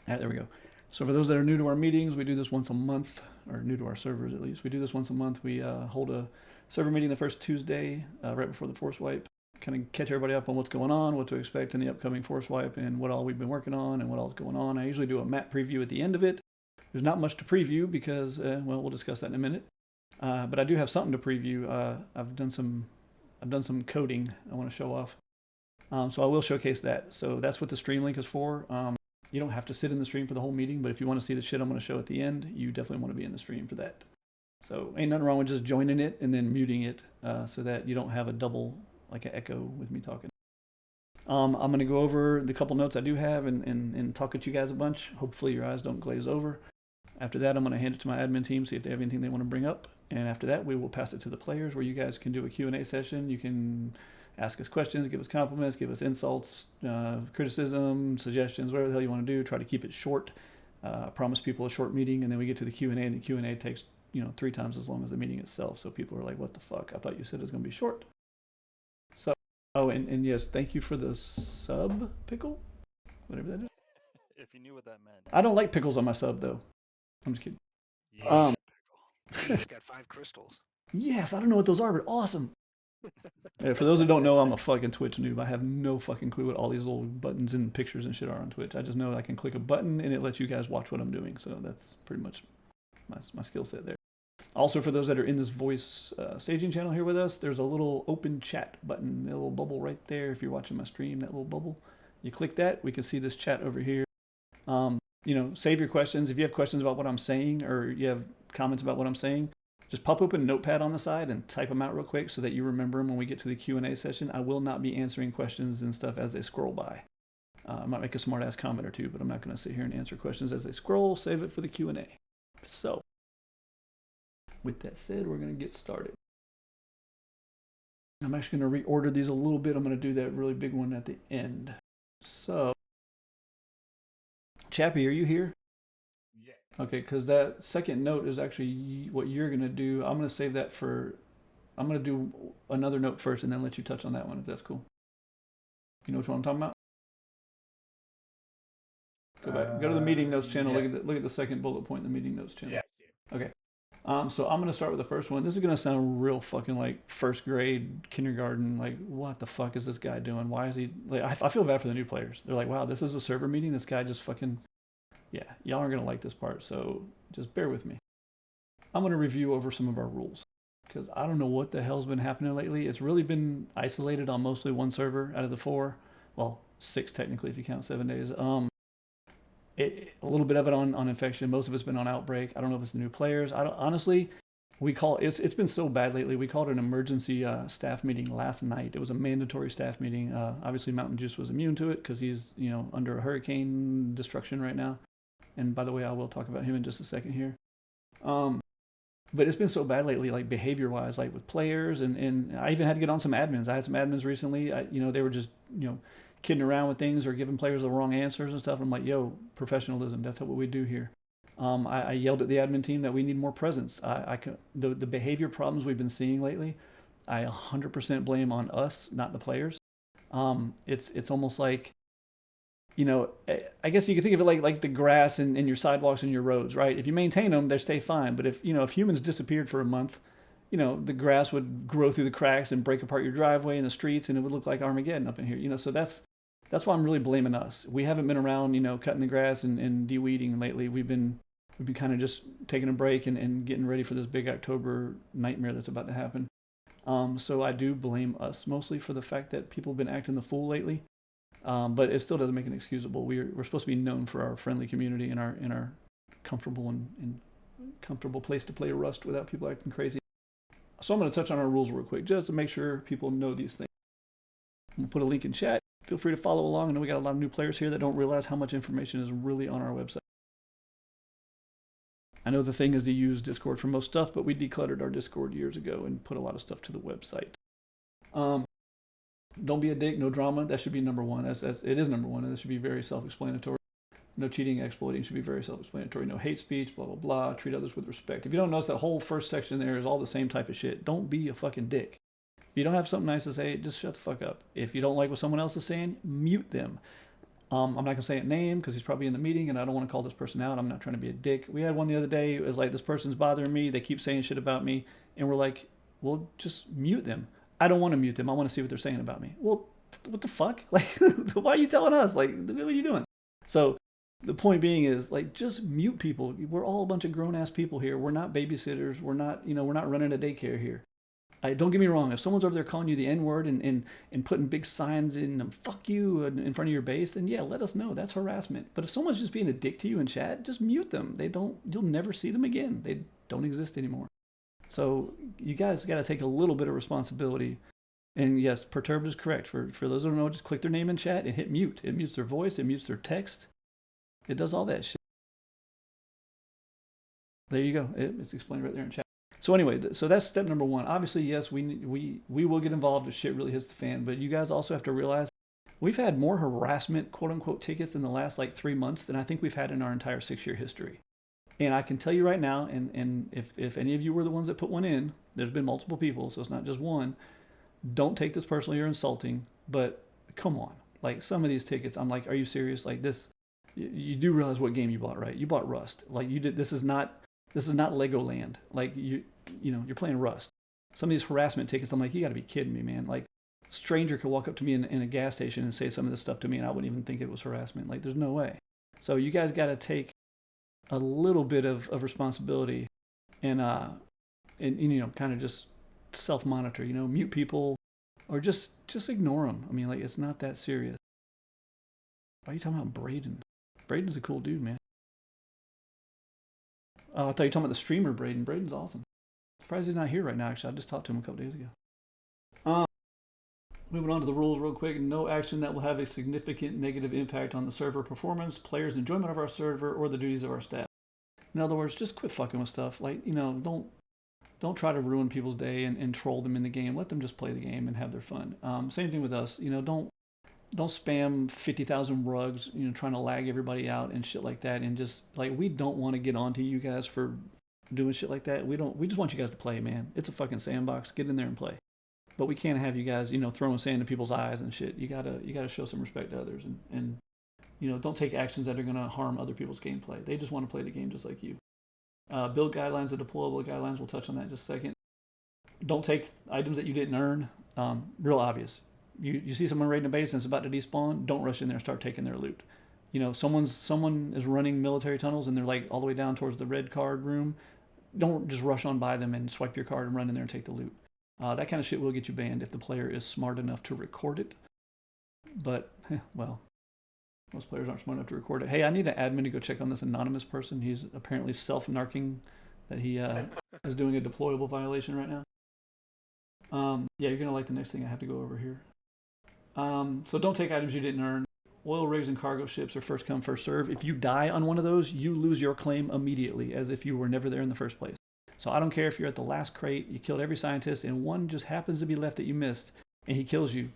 All right, there we go. So for those that are new to our meetings, we do this once a month, or new to our servers at least. We do this once a month. We hold a server meeting the first Tuesday, right before the force wipe. Kind of catch everybody up on what's going on, what to expect in the upcoming force wipe, and what all we've been working on, and what all's going on. I usually do a map preview at the end of it. There's not much to preview because, well, we'll discuss that in a minute. But I do have something to preview. I've done some coding I want to show off. So I will showcase that. So that's what the stream link is for. You don't have to sit in the stream for the whole meeting, but if you want to see the shit I'm going to show at the end, you definitely want to be in the stream for that. So ain't nothing wrong with just joining it and then muting it so that you don't have a double, like an echo with me talking. I'm going to go over the couple notes I do have and talk at you guys a bunch. Hopefully your eyes don't glaze over. After that, I'm going to hand it to my admin team, see if they have anything they want to bring up. And after that, we will pass it to the players where you guys can do a Q&A session. You can ask us questions, give us compliments, give us insults, criticism, suggestions, whatever the hell you want to do. Try to keep it short. Promise people a short meeting, and then we get to the Q&A, and the Q&A takes 3 times as long as the meeting itself. So people are like, what the fuck? I thought you said it was going to be short. So, oh, and yes, thank you for the sub pickle, whatever that is. If you knew what that meant. I don't like pickles on my sub, though. I'm just kidding. Yes, pickle. You just got 5 crystals. Yes, I don't know what those are, but awesome. For those who don't know, I'm a fucking Twitch noob. I have no fucking clue what all these little buttons and pictures and shit are on Twitch. I just know I can click a button and it lets you guys watch what I'm doing. So that's pretty much my skill set there. Also, for those that are in this voice staging channel here with us, there's a little open chat button, a little bubble right there. If you're watching my stream, that little bubble, you click that, we can see this chat over here. Save your questions. If you have questions about what I'm saying or you have comments about what I'm saying, just pop open a notepad on the side and type them out real quick so that you remember them when we get to the Q&A session. I will not be answering questions and stuff as they scroll by. I might make a smart ass comment or two, but I'm not going to sit here and answer questions as they scroll. Save it for the Q&A. So, with that said, we're going to get started. I'm actually going to reorder these a little bit. I'm going to do that really big one at the end. So, Chappie, are you here? Yeah. Okay, because that second note is actually what you're going to do. I'm going to save that I'm going to do another note first and then let you touch on that one if that's cool. You know which one I'm talking about? Go back. Go to the meeting notes channel. Yeah. Look at the second bullet point in the meeting notes channel. Yes. Okay. So I'm going to start with the first one. This is going to sound real fucking like first grade, kindergarten. Like, what the fuck is this guy doing? Why is he... Like, I feel bad for the new players. They're like, wow, this is a server meeting? This guy just fucking... Yeah, y'all aren't going to like this part, so just bear with me. I'm going to review over some of our rules because I don't know what the hell's been happening lately. It's really been isolated on mostly one server out of the 4. Well, 6 technically if you count 7 days. A little bit of it on infection. Most of it's been on outbreak. I don't know if it's the new players. Honestly, it's been so bad lately. We called it an emergency staff meeting last night. It was a mandatory staff meeting. Obviously, Mountain Juice was immune to it because he's under a hurricane destruction right now. And by the way, I will talk about him in just a second here. But it's been so bad lately, like behavior-wise, like with players, and I even had to get on some admins. I had some admins recently. They were just kidding around with things or giving players the wrong answers and stuff. I'm like, yo, professionalism. That's what we do here. I yelled at the admin team that we need more presence. The behavior problems we've been seeing lately, I 100% blame on us, not the players. It's almost like, I guess you could think of it like the grass and your sidewalks and your roads, right? If you maintain them, they stay fine. But if humans disappeared for a month, the grass would grow through the cracks and break apart your driveway and the streets, and it would look like Armageddon up in here. So that's why I'm really blaming us. We haven't been around, cutting the grass and de-weeding lately. We've been kind of just taking a break and getting ready for this big October nightmare that's about to happen. So I do blame us mostly for the fact that people have been acting the fool lately. But it still doesn't make it excusable. We're supposed to be known for our friendly community and our comfortable and comfortable place to play Rust without people acting crazy. So I'm going to touch on our rules real quick just to make sure people know these things. I'm going to put a link in chat. Feel free to follow along. I know we got a lot of new players here that don't realize how much information is really on our website. I know the thing is to use Discord for most stuff, but we decluttered our Discord years ago and put a lot of stuff to the website. Don't be a dick, no drama. That should be number 1. It is number 1, and this should be very self-explanatory. No cheating, exploiting should be very self-explanatory. No hate speech, blah, blah, blah. Treat others with respect. If you don't notice, that whole first section there is all the same type of shit. Don't be a fucking dick. If you don't have something nice to say, just shut the fuck up. If you don't like what someone else is saying, mute them. I'm not gonna say a name because he's probably in the meeting, and I don't want to call this person out. I'm not trying to be a dick. We had one the other day. It was like, this person's bothering me. They keep saying shit about me, and we're like, well, just mute them. I don't want to mute them. I want to see what they're saying about me. Well, what the fuck? Like, why are you telling us? Like, what are you doing? So the point being is, like, just mute people. We're all a bunch of grown ass people here. We're not babysitters. We're not, we're not running a daycare here. Don't get me wrong. If someone's over there calling you the N word and putting big signs in "fuck you" in front of your base, then yeah, let us know. That's harassment. But if someone's just being a dick to you in chat, just mute them. You'll never see them again. They don't exist anymore. So you guys got to take a little bit of responsibility. And yes, Perturbed is correct. For those who don't know, just click their name in chat and hit mute. It mutes their voice. It mutes their text. It does all that shit. There you go. It's explained right there in chat. So anyway, so that's step number one. Obviously, yes, we will get involved if shit really hits the fan. But you guys also have to realize we've had more harassment, quote unquote, tickets in the last like 3 months than I think we've had in our entire 6-year history. And I can tell you right now, and if any of you were the ones that put one in, there's been multiple people, so it's not just one. Don't take this personally or insulting, but come on. Like, some of these tickets, I'm like, are you serious? Like, this, you do realize what game you bought, right? You bought Rust. Like, you did. This is not Legoland. Like, you're playing Rust. Some of these harassment tickets, I'm like, you got to be kidding me, man. Like, a stranger could walk up to me in a gas station and say some of this stuff to me, and I wouldn't even think it was harassment. Like, there's no way. So you guys got to take a little bit of responsibility and kind of just self-monitor. Mute people or just ignore them. I mean, like, it's not that serious. Why are you talking about Braden? Braden's a cool dude, man. Oh, I thought you were talking about the streamer Braden. Braden's awesome. Surprised he's not here right now, actually. I just talked to him a couple days ago. Moving on to the rules real quick. No action that will have a significant negative impact on the server performance, players' enjoyment of our server, or the duties of our staff. In other words, just quit fucking with stuff. Like, don't try to ruin people's day and troll them in the game. Let them just play the game and have their fun. Same thing with us. Don't spam 50,000 rugs, trying to lag everybody out and shit like that. And just, like, we don't want to get onto you guys for doing shit like that. We just want you guys to play, man. It's a fucking sandbox. Get in there and play. But we can't have you guys, throwing sand in people's eyes and shit. You gotta show some respect to others and don't take actions that are gonna harm other people's gameplay. They just want to play the game just like you. Build guidelines and deployable guidelines. We'll touch on that in just a second. Don't take items that you didn't earn. Real obvious. You see someone raiding a base and it's about to despawn, don't rush in there and start taking their loot. Someone is running military tunnels and they're like all the way down towards the red card room. Don't just rush on by them and swipe your card and run in there and take the loot. That kind of shit will get you banned if the player is smart enough to record it. But, well, most players aren't smart enough to record it. Hey, I need an admin to go check on this anonymous person. He's apparently self-narking that he is doing a deployable violation right now. Yeah, you're going to like the next thing I have to go over here. So don't take items you didn't earn. Oil rigs and cargo ships are first come, first serve. If you die on one of those, you lose your claim immediately, as if you were never there in the first place. So I don't care if you're at the last crate, you killed every scientist, and one just happens to be left that you missed, and he kills you.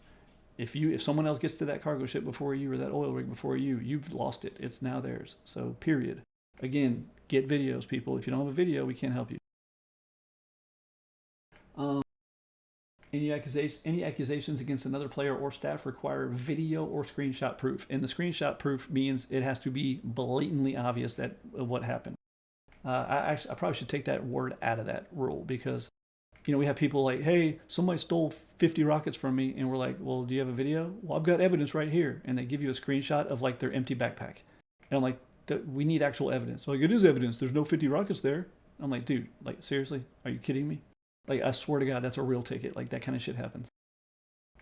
If someone else gets to that cargo ship before you or that oil rig before you, you've lost it. It's now theirs. So period. Again, get videos, people. If you don't have a video, we can't help you. Any accusations against another player or staff require video or screenshot proof. And the screenshot proof means it has to be blatantly obvious that what happened. I probably should take that word out of that rule because, we have people like, hey, somebody stole 50 rockets from me. And we're like, well, do you have a video? Well, I've got evidence right here. And they give you a screenshot of like their empty backpack. And I'm like, we need actual evidence. Like, it is evidence. There's no 50 rockets there. I'm like, dude, like, seriously? Are you kidding me? Like, I swear to God, that's a real ticket. Like, that kind of shit happens.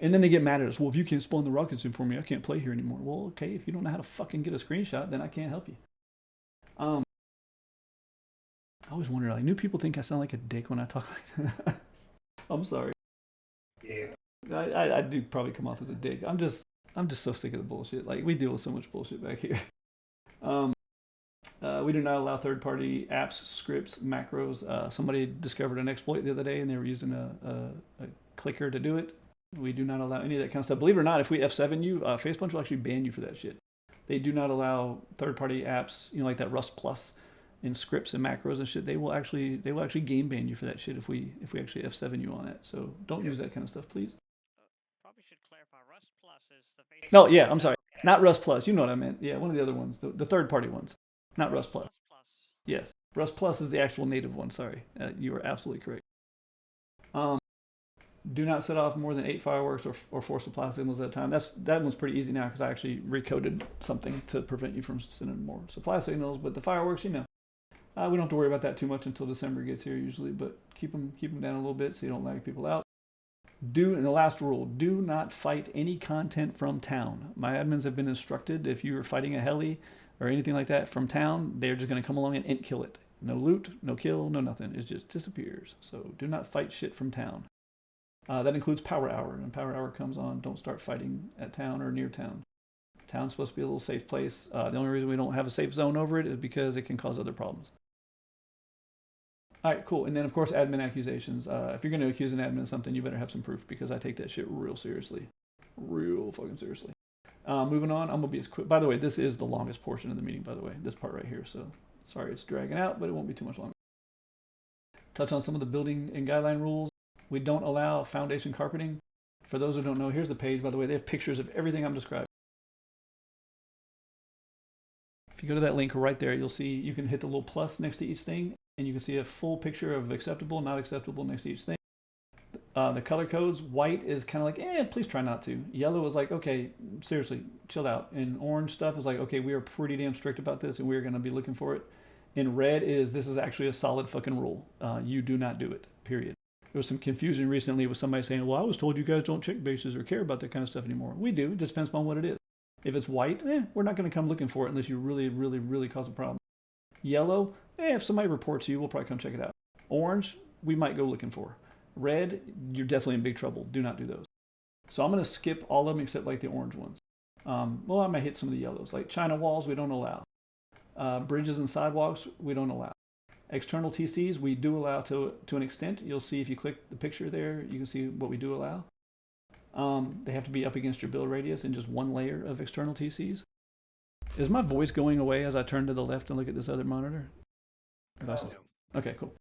And then they get mad at us. Well, if you can't spawn the rockets in for me, I can't play here anymore. Well, okay, if you don't know how to fucking get a screenshot, then I can't help you. I always wonder, like, new people think I sound like a dick when I talk like that. I'm sorry. Yeah. I do probably come off as a dick. I'm just so sick of the bullshit. Like, we deal with so much bullshit back here. We do not allow third-party apps, scripts, macros. Somebody discovered an exploit the other day, and they were using a clicker to do it. We do not allow any of that kind of stuff. Believe it or not, if we F7 you, Facepunch will actually ban you for that shit. They do not allow third-party apps, like that Rust Plus, and scripts and macros and shit. They will actually game ban you for that shit if we actually F7 you on it. So don't use that kind of stuff, please. Probably should clarify. Rust Plus is the face. No, yeah, I'm sorry. Not Rust Plus. You know what I meant. Yeah, one of the other ones, the third-party ones, not Rust Plus. Yes, Rust Plus is the actual native one. Sorry, you are absolutely correct. Um, do not set off more than 8 fireworks or 4 supply signals at a time. That one's pretty easy now because I actually recoded something to prevent you from sending more supply signals. But the fireworks, we don't have to worry about that too much until December gets here usually. But keep them down a little bit so you don't lag people out. And the last rule: do not fight any content from town. My admins have been instructed if you are fighting a heli or anything like that from town, they're just going to come along and int kill it. No loot, no kill, no nothing. It just disappears. So do not fight shit from town. That includes power hour. And power hour comes on, don't start fighting at town or near town. Town's supposed to be a little safe place. The only reason we don't have a safe zone over it is because it can cause other problems. All right, cool. And then, of course, admin accusations. If you're going to accuse an admin of something, you better have some proof because I take that shit real seriously. Real fucking seriously. Moving on, I'm going to be as quick. By the way, this is the longest portion of the meeting, by the way, this part right here. So sorry it's dragging out, but it won't be too much longer. Touch on some of the building and guideline rules. We don't allow foundation carpeting. For those who don't know, here's the page, by the way. They have pictures of everything I'm describing. If you go to that link right there, you'll see you can hit the little plus next to each thing, and you can see a full picture of acceptable, not acceptable next to each thing. The color codes, white is kind of like, please try not to. Yellow is like, okay, seriously, chill out. And orange stuff is like, okay, we are pretty damn strict about this, and we're going to be looking for it. And red is, this is actually a solid fucking rule. You do not do it, period. There was some confusion recently with somebody saying, well, I was told you guys don't check bases or care about that kind of stuff anymore. We do. It just depends upon what it is. If it's white, we're not going to come looking for it unless you really, really, really cause a problem. Yellow, if somebody reports you, we'll probably come check it out. Orange, we might go looking for. Red, you're definitely in big trouble. Do not do those. So I'm going to skip all of them except like the orange ones. Well, I might hit some of the yellows. Like China walls, we don't allow. Bridges and sidewalks, we don't allow. External TCs, we do allow to an extent. You'll see if you click the picture there, you can see what we do allow. They have to be up against your build radius in just one layer of external TCs. Is my voice going away as I turn to the left and look at this other monitor? Okay, cool.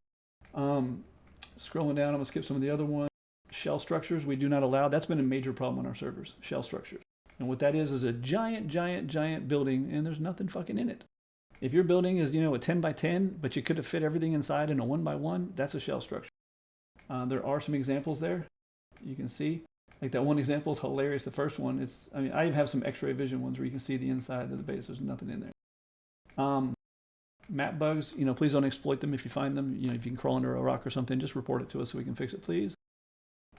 Scrolling down, I'm going to skip some of the other ones. Shell structures, we do not allow. That's been a major problem on our servers, shell structures. And what that is a giant, giant, giant building, and there's nothing fucking in it. If your building is, a 10 by 10, but you could have fit everything inside in a 1 by 1, that's a shell structure. There are some examples there. You can see. Like that one example is hilarious. The first one, I even have some X-ray vision ones where you can see the inside of the base. There's nothing in there. Map bugs, please don't exploit them if you find them. If you can crawl under a rock or something, just report it to us so we can fix it, please.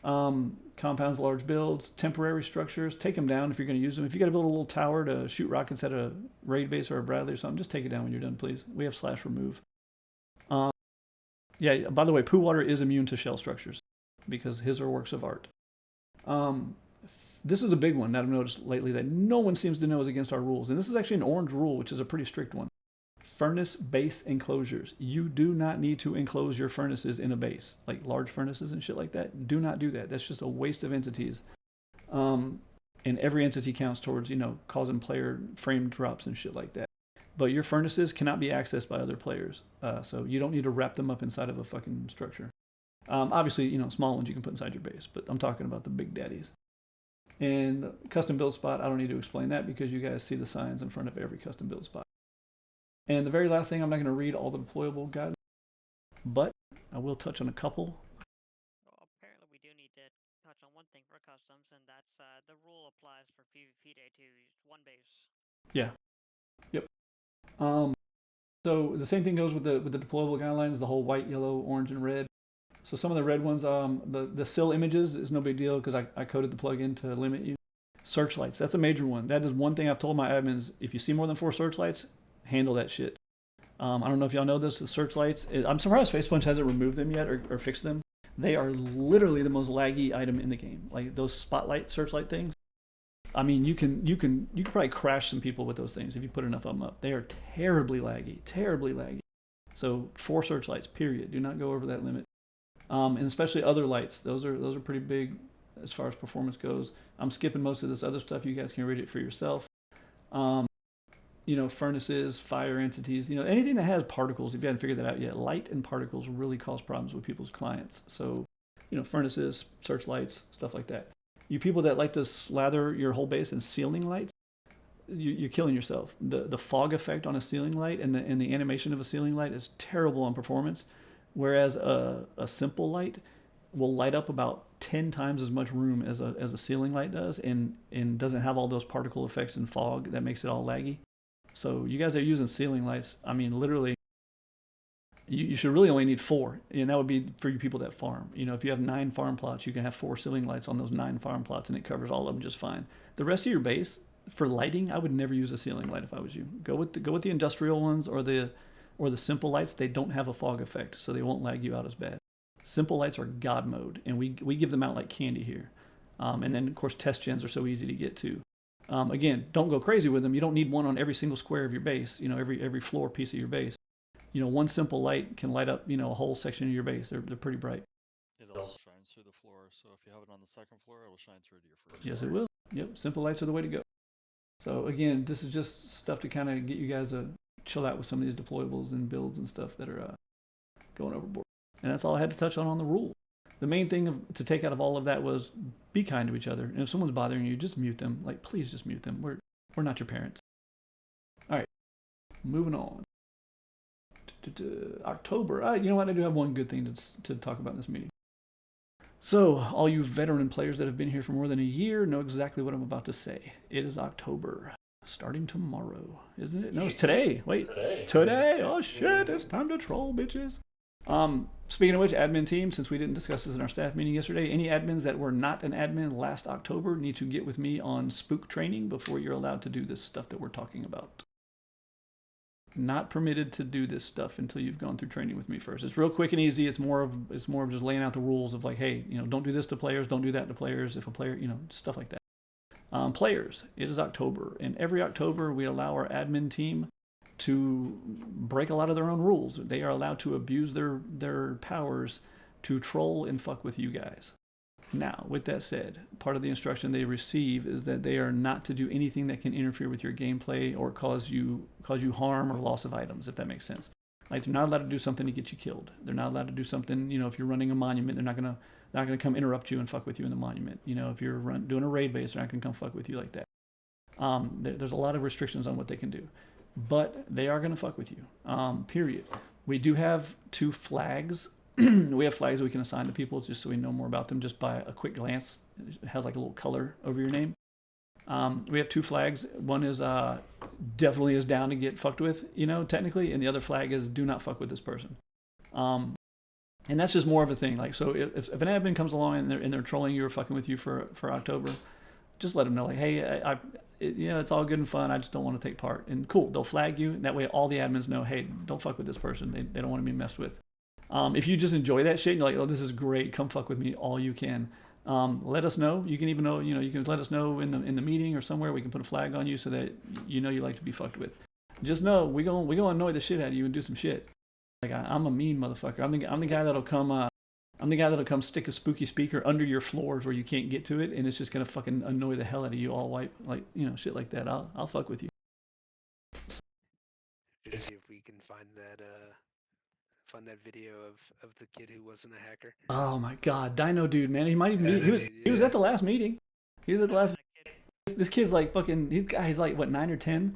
Compounds, large builds, temporary structures, take them down if you're going to use them. If you got to build a little tower to shoot rockets at a raid base or a Bradley or something, just take it down when you're done, please. We have /remove. Yeah, by the way, Poo Water is immune to shell structures because his are works of art. This is a big one that I've noticed lately that no one seems to know is against our rules. And this is actually an orange rule, which is a pretty strict one. Furnace base enclosures. You do not need to enclose your furnaces in a base, like large furnaces and shit like that. Do not do that. That's just a waste of entities. And every entity counts towards, causing player frame drops and shit like that. But your furnaces cannot be accessed by other players. So you don't need to wrap them up inside of a fucking structure. Obviously, small ones you can put inside your base, but I'm talking about the big daddies. And the custom build spot, I don't need to explain that because you guys see the signs in front of every custom build spot. And the very last thing, I'm not going to read all the deployable guidelines, but I will touch on a couple. Well, apparently we do need to touch on one thing for customs, and that's the rule applies for PvP Day 2, one base. Yeah. Yep. So the same thing goes with the deployable guidelines, the whole white, yellow, orange, and red. So some of the red ones, the SIL images is no big deal because I coded the plugin to limit you. Searchlights, that's a major one. That is one thing I've told my admins, if you see more than 4 searchlights, handle that shit. I don't know if y'all know this, the searchlights, I'm surprised Facepunch hasn't removed them yet or fixed them. They are literally the most laggy item in the game. Like those spotlight searchlight things. I mean, you can probably crash some people with those things if you put enough of them up. They are terribly laggy, terribly laggy. So 4 searchlights, period. Do not go over that limit. And especially other lights. Those are pretty big as far as performance goes. I'm skipping most of this other stuff. You guys can read it for yourself. Furnaces, fire entities, anything that has particles, if you haven't figured that out yet, light and particles really cause problems with people's clients. So, furnaces, searchlights, stuff like that. You people that like to slather your whole base in ceiling lights, you're killing yourself. The fog effect on a ceiling light and the animation of a ceiling light is terrible on performance, whereas a simple light will light up about 10 times as much room as a ceiling light does, and doesn't have all those particle effects and fog that makes it all laggy. So you guys that are using ceiling lights, I mean, literally, you should really only need 4, and that would be for you people that farm. You know, if you have 9 farm plots, you can have 4 ceiling lights on those 9 farm plots, and it covers all of them just fine. The rest of your base, for lighting, I would never use a ceiling light if I was you. Go with the industrial ones or the simple lights. They don't have a fog effect, so they won't lag you out as bad. Simple lights are God mode, and we give them out like candy here. And then of course test gens are so easy to get to. Again, don't go crazy with them. You don't need one on every single square of your base. You know, every floor piece of your base. You know, one simple light can light up, you know, a whole section of your base. They're pretty bright. It also shines through the floor, so if you have it on the second floor, it will shine through to your first. Yes, it will. Yep, simple lights are the way to go. So again, this is just stuff to kind of get you guys to chill out with some of these deployables and builds and stuff that are going overboard. And that's all I had to touch on the rule. The main thing to take out of all of that was be kind to each other. And if someone's bothering you, just mute them. Like, please just mute them. We're not your parents. All right, moving on. October. You know what? I do have one good thing to talk about in this meeting. So, all you veteran players that have been here for more than a year know exactly what I'm about to say. It is October, starting tomorrow, isn't it? No, it's today. Wait, today? Oh shit! It's time to troll, bitches. Speaking of which, admin team, since we didn't discuss this in our staff meeting yesterday, any admins that were not an admin last October need to get with me on spook training before you're allowed to do this stuff that we're talking about. Not permitted to do this stuff until you've gone through training with me first. It's real quick and easy. It's more of just laying out the rules of like, hey, you know, don't do this to players, don't do that to players. If a player, you know, stuff like that. Players, it is October, and every October we allow our admin team to break a lot of their own rules. They are allowed to abuse their powers to troll and fuck with you guys. Now, with that said, part of the instruction they receive is that they are not to do anything that can interfere with your gameplay or cause you harm or loss of items, if that makes sense. Like, they're not allowed to do something to get you killed. They're not allowed to do something, you know, if you're running a monument, they're not gonna come interrupt you and fuck with you in the monument. You know, if you're doing a raid base, they're not gonna come fuck with you like that. There's a lot of restrictions on what they can do, but they are gonna fuck with you. Period. We do have 2 flags. We have flags that we can assign to people just so we know more about them just by a quick glance. It has like a little color over your name. We have 2 flags. One is definitely is down to get fucked with, you know, technically, and the other flag is do not fuck with this person. And that's just more of a thing. Like, so if an admin comes along and they're trolling you or fucking with you for October, just let them know, like, hey, it's all good and fun. I just don't want to take part. And cool, they'll flag you. And that way all the admins know, hey, don't fuck with this person. They don't want to be messed with. If you just enjoy that shit and you're like, oh, this is great, come fuck with me all you can. Let us know. You can even know, you know, you can let us know in the meeting or somewhere. We can put a flag on you so that you know you like to be fucked with. Just know we gonna annoy the shit out of you and do some shit. Like, I'm a mean motherfucker. I'm the guy that'll come stick a spooky speaker under your floors where you can't get to it, and it's just gonna fucking annoy the hell out of you all white, like, you know, shit like that. I'll fuck with you. Let's see if we can find that video of the kid who wasn't a hacker. Oh my god, Dino Dude, man. He might even be, he was at the last meeting. He was at the last. This kid's like fucking. He's like what, 9 or 10,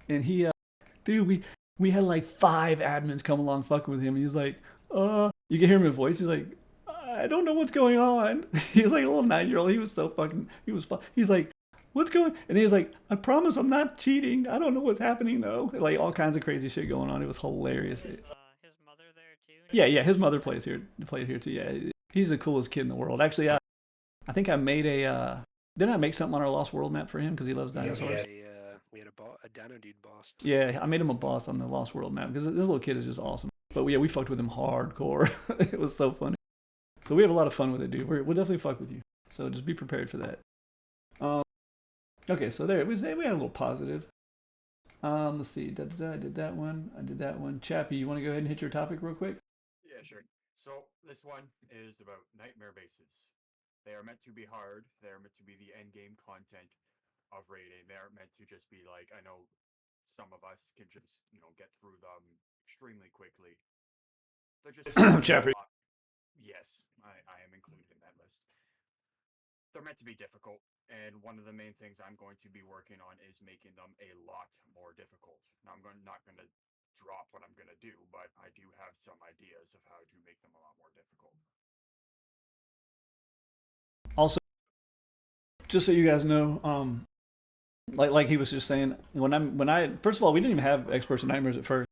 and he, dude, we had like 5 admins come along fucking with him. And he's like, you can hear him in voice. He's like, I don't know what's going on. He was like a little 9-year-old. He was so fucking. He was fun. He's like, what's going? And then he's like, I promise I'm not cheating. I don't know what's happening though. Like, all kinds of crazy shit going on. It was hilarious. His mother there too? Yeah, his mother played here too. Yeah, he's the coolest kid in the world. Actually, I think I made didn't I make something on our Lost World map for him because he loves dinosaurs? We had a Dino Dude boss. Yeah, I made him a boss on the Lost World map because this little kid is just awesome. But yeah, we fucked with him hardcore. It was so funny. So we have a lot of fun with it, dude. We'll definitely fuck with you. So just be prepared for that. Okay, so there we had a little positive. Let's see. I did that one. Chappie, you want to go ahead and hit your topic real quick? Yeah, sure. So this one is about nightmare bases. They are meant to be hard. They are meant to be the end game content of raiding. They aren't meant to just be like, I know some of us can just, get through them extremely quickly. They're just Chappie. Yes, I am included in that list. They're meant to be difficult. And one of the main things I'm going to be working on is making them a lot more difficult. Now, not going to drop what I'm going to do, but I do have some ideas of how to make them a lot more difficult. Also, just so you guys know, like he was just saying, when I first of all, we didn't even have experts in nightmares at first.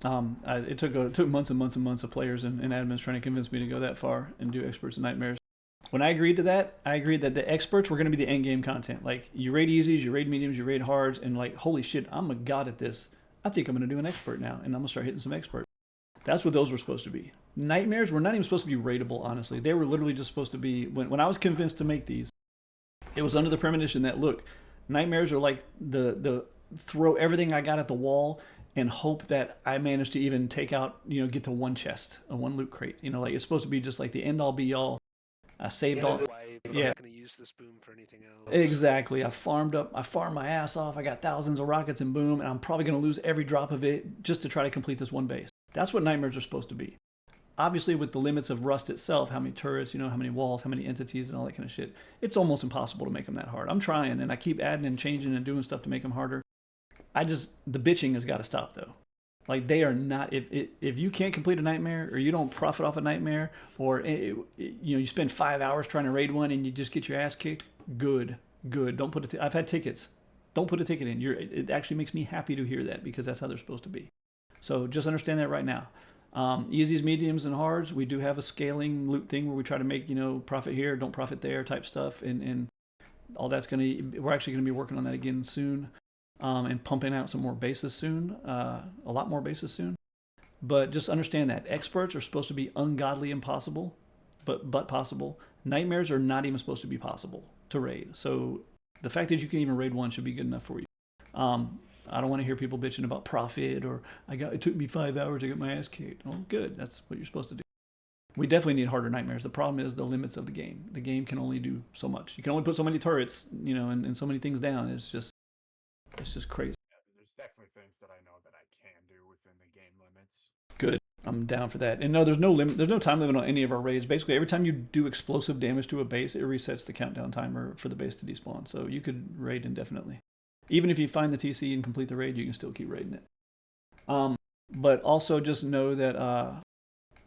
It took months and months and months of players and admins trying to convince me to go that far and do experts in nightmares. When I agreed to that, I agreed that the experts were going to be the end game content. Like, you raid easies, you raid mediums, you raid hards, and like, holy shit, I'm a god at this. I think I'm going to do an expert now, and I'm going to start hitting some experts. That's what those were supposed to be. Nightmares were not even supposed to be raidable, honestly. They were literally just supposed to be, when I was convinced to make these, it was under the premonition that, look, nightmares are like the throw everything I got at the wall and hope that I manage to even take out, get to one chest, a one loot crate. Like, it's supposed to be just like the end all be all. I saved all. I'm not going to use this boom for anything else. Exactly. I farmed my ass off. I got thousands of rockets and boom, and I'm probably going to lose every drop of it just to try to complete this one base. That's what nightmares are supposed to be. Obviously, with the limits of Rust itself, how many turrets, how many walls, how many entities, and all that kind of shit, it's almost impossible to make them that hard. I'm trying, and I keep adding and changing and doing stuff to make them harder. The bitching has got to stop, though. Like, they are not, if you can't complete a nightmare, or you don't profit off a nightmare, or you spend 5 hours trying to raid one and you just get your ass kicked, good. Don't put I've had tickets. Don't put a ticket in. It actually makes me happy to hear that, because that's how they're supposed to be. So just understand that right now. Easies, mediums, and hards, we do have a scaling loot thing where we try to make, profit here, don't profit there type stuff, and all that's we're actually going to be working on that again soon. And pumping out some more bases soon, a lot more bases soon. But just understand that experts are supposed to be ungodly impossible, but possible. Nightmares are not even supposed to be possible to raid. So the fact that you can even raid one should be good enough for you. I don't want to hear people bitching about profit or it took me 5 hours to get my ass kicked. Oh, good. That's what you're supposed to do. We definitely need harder nightmares. The problem is the limits of the game. The game can only do so much. You can only put so many turrets, and so many things down. It's just crazy. Yeah, there's definitely things that I know that I can do within the game limits. Good. I'm down for that. And no, there's no limit. There's no time limit on any of our raids. Basically, every time you do explosive damage to a base, it resets the countdown timer for the base to despawn. So you could raid indefinitely. Even if you find the TC and complete the raid, you can still keep raiding it. But also just know that I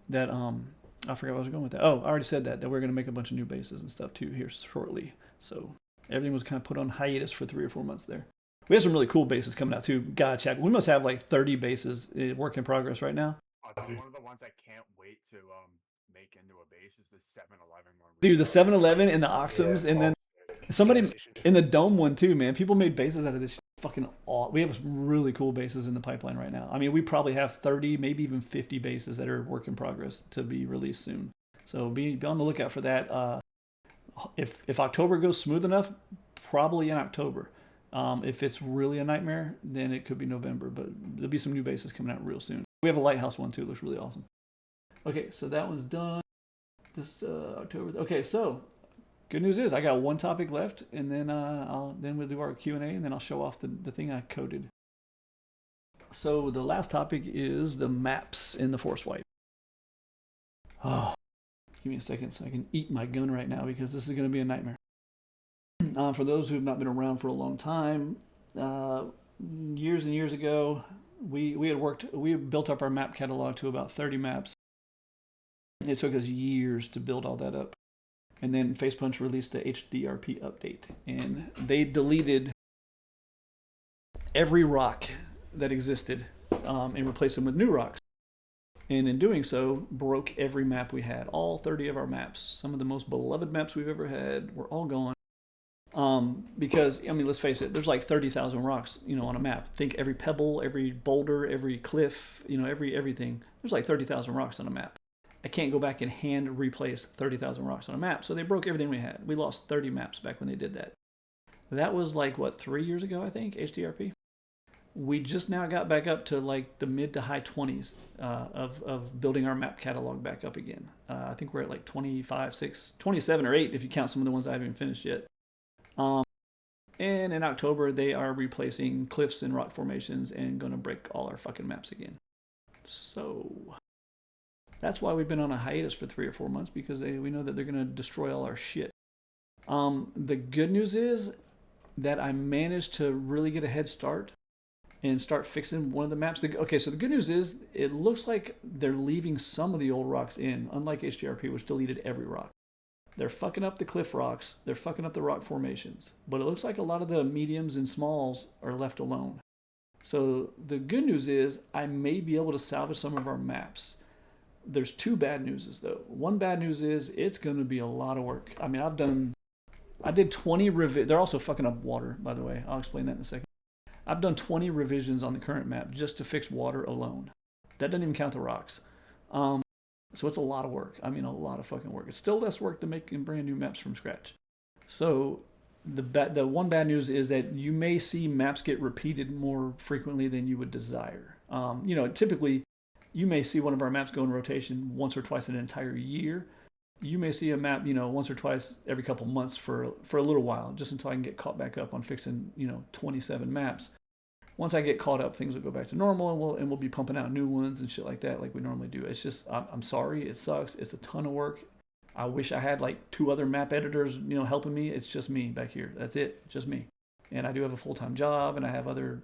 forgot where I was going with that. Oh, I already said that we're going to make a bunch of new bases and stuff too here shortly. So everything was kind of put on hiatus for 3 or 4 months there. We have some really cool bases coming out too. God, check. We must have like 30 bases work in progress right now. One of the ones I can't wait to make into a base is the 7-Eleven one. Dude, the 7-Eleven and the Oxums, and then somebody in the Dome one too, man. People made bases out of this fucking awe. We have some really cool bases in the pipeline right now. I mean, we probably have 30, maybe even 50 bases that are work in progress to be released soon. So be on the lookout for that. If October goes smooth enough, probably in October. If it's really a nightmare, then it could be November, but there'll be some new bases coming out real soon. We have a Lighthouse one too, it looks really awesome. Okay, so that one's done this October. Okay, so good news is I got one topic left, and then we'll do our Q&A, and then I'll show off the thing I coded. So the last topic is the maps in the Force Wipe. Oh, give me a second so I can eat my gun right now, because this is going to be a nightmare. For those who have not been around for a long time, years and years ago, we built up our map catalog to about 30 maps. It took us years to build all that up. And then Facepunch released the HDRP update, and they deleted every rock that existed and replaced them with new rocks. And in doing so, broke every map we had, all 30 of our maps. Some of the most beloved maps we've ever had were all gone. Because, I mean, let's face it, there's like 30,000 rocks, on a map. Think every pebble, every boulder, every cliff, everything. There's like 30,000 rocks on a map. I can't go back and hand replace 30,000 rocks on a map. So they broke everything we had. We lost 30 maps back when they did that. That was like, 3 years ago, I think, HDRP. We just now got back up to like the mid to high 20s of building our map catalog back up again. I think we're at like 25, 6, 27 or 8 if you count some of the ones I haven't even finished yet. And in October, they are replacing cliffs and rock formations and going to break all our fucking maps again. So that's why we've been on a hiatus for 3 or 4 months, because we know that they're going to destroy all our shit. The good news is that I managed to really get a head start and start fixing one of the maps. Okay, so the good news is it looks like they're leaving some of the old rocks in, unlike HDRP, which deleted every rock. They're fucking up the cliff rocks, they're fucking up the rock formations, but it looks like a lot of the mediums and smalls are left alone. So the good news is I may be able to salvage some of our maps. There's two bad newses though. One bad news is it's going to be a lot of work. I mean, I did 20 they're also fucking up water, by the way. I'll explain that in a second. I've done 20 revisions on the current map just to fix water alone. That doesn't even count the rocks. So it's a lot of work. I mean, a lot of fucking work. It's still less work than making brand new maps from scratch. So the one bad news is that you may see maps get repeated more frequently than you would desire. Typically, you may see one of our maps go in rotation once or twice in an entire year. You may see a map, once or twice every couple months for a little while, just until I can get caught back up on fixing, 27 maps. Once I get caught up, things will go back to normal, and we'll be pumping out new ones and shit like that, like we normally do. It's just, I'm sorry, it sucks. It's a ton of work. I wish I had like 2 other map editors, helping me. It's just me back here. That's it, just me. And I do have a full-time job, and I have other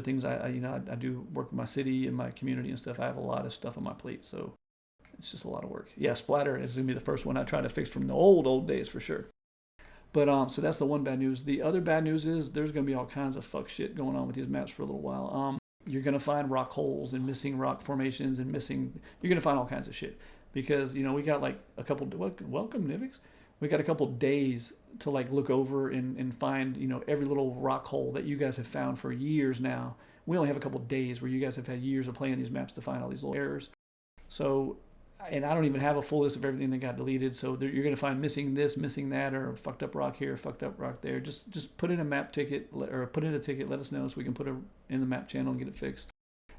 things. I do work with my city and my community and stuff. I have a lot of stuff on my plate, so it's just a lot of work. Yeah, Splatter is gonna be the first one I try to fix from the old days for sure. But so that's the one bad news. The other bad news is there's gonna be all kinds of fuck shit going on with these maps for a little while. You're gonna find rock holes and missing rock formations and you're gonna find all kinds of shit because we got like a couple. Welcome Nivix. We got a couple days to like look over and find every little rock hole that you guys have found for years now. We only have a couple days where you guys have had years of playing these maps to find all these little errors. So. And I don't even have a full list of everything that got deleted. So you're going to find missing this, missing that, or fucked up rock here, fucked up rock there. Just put in a map ticket or put in a ticket. Let us know so we can put it in the map channel and get it fixed.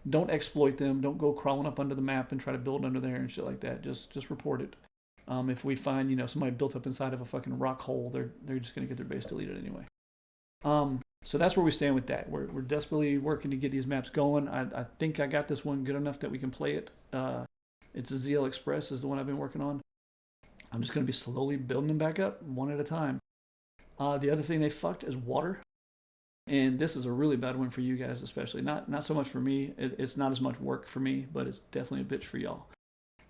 Don't exploit them. Don't go crawling up under the map and try to build under there and shit like that. Just report it. If we find somebody built up inside of a fucking rock hole, they're just going to get their base deleted anyway. So that's where we stand with that. We're desperately working to get these maps going. I think I got this one good enough that we can play it. It's a ZL Express is the one I've been working on. I'm just going to be slowly building them back up one at a time. The other thing they fucked is water. And this is a really bad one for you guys especially. Not so much for me. It's not as much work for me, but it's definitely a bitch for y'all.